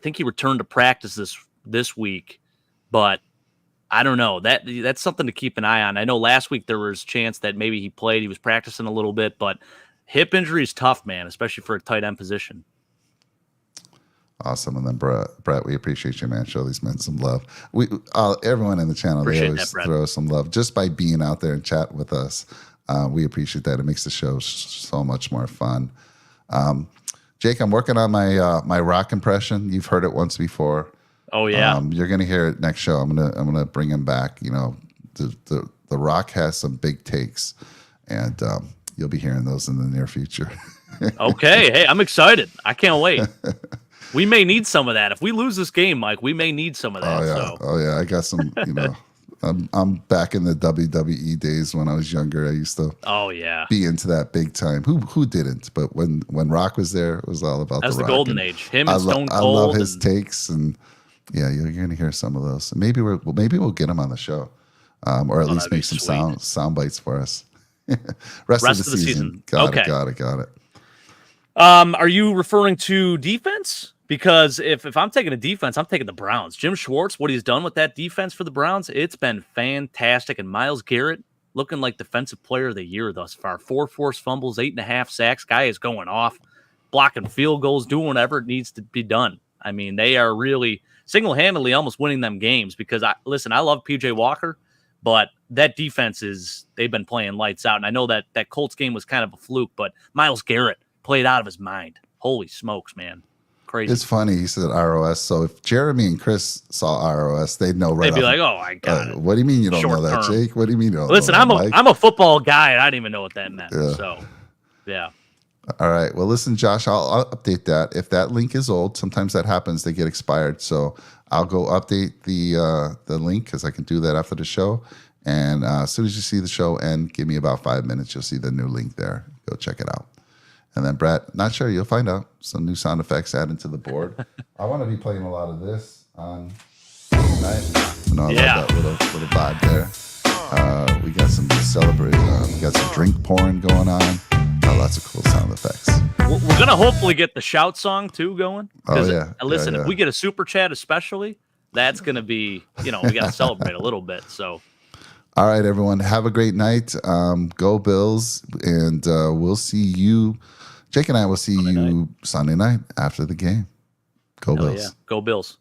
think he returned to practice this week, but I don't know. That's something to keep an eye on. I know last week there was a chance that maybe he played. He was practicing a little bit, but hip injury is tough, man, especially for a tight end position. Awesome. And then Brett, we appreciate you, man. Show these men some love. Everyone in the channel, Appreciate they always throw some love just by being out there and chatting with us. We appreciate that. It makes the show so much more fun. Jake, I'm working on my rock impression. You've heard it once before. Oh yeah. You're gonna hear it next show. I'm gonna bring him back. The Rock has some big takes, and you'll be hearing those in the near future. Okay. Hey, I'm excited. I can't wait. We may need some of that. If we lose this game, Mike, we may need some of that. Oh yeah. I got some. I'm back in the WWE days when I was younger. I used to. Oh yeah. Be into that big time. Who didn't? But when Rock was there, it was all about That's the the Rock. golden age. Him and Stone Cold. I love his takes, and yeah, you're gonna hear some of those. And maybe we'll get him on the show, or at least make some sound bites for us. Rest of the season. Got it. Are you referring to defense? Because if I'm taking a defense, I'm taking the Browns. Jim Schwartz, what he's done with that defense for the Browns, it's been fantastic. And Myles Garrett looking like defensive player of the year thus far. 4 forced fumbles, 8.5 sacks. Guy is going off, blocking field goals, doing whatever it needs to be done. I mean, they are really single-handedly almost winning them games because, I love P.J. Walker, but that defense they've been playing lights out. And I know that Colts game was kind of a fluke, but Myles Garrett played out of his mind. Holy smokes, man. Crazy. It's funny. He said ROS. So if Jeremy and Chris saw ROS, they'd know right They'd be off. like, oh, I got it. What do you mean you don't Short know that, term. Jake? What do you mean you don't Listen, know that, I'm a football guy, and I didn't even know what that meant. Yeah. So, yeah. All right. Well, listen, Josh, I'll update that. If that link is old, sometimes that happens. They get expired. So I'll go update the link because I can do that after the show. And as soon as you see the show end, give me about 5 minutes. You'll see the new link there. Go check it out. And then, Brett, not sure. You'll find out. Some new sound effects added to the board. I want to be playing a lot of this on tonight. You know, I love that little vibe there. We got some celebrating. We got some drink pouring going on. Lots of cool sound effects. We're going to hopefully get the shout song, too, going. Oh, yeah. Listen, yeah. if we get a super chat especially, that's going to be, we got to celebrate a little bit. So, all right, everyone. Have a great night. Go Bills. And we'll see you. Jake and I will see you Sunday night after the game. Go Bills. Yeah. Go Bills.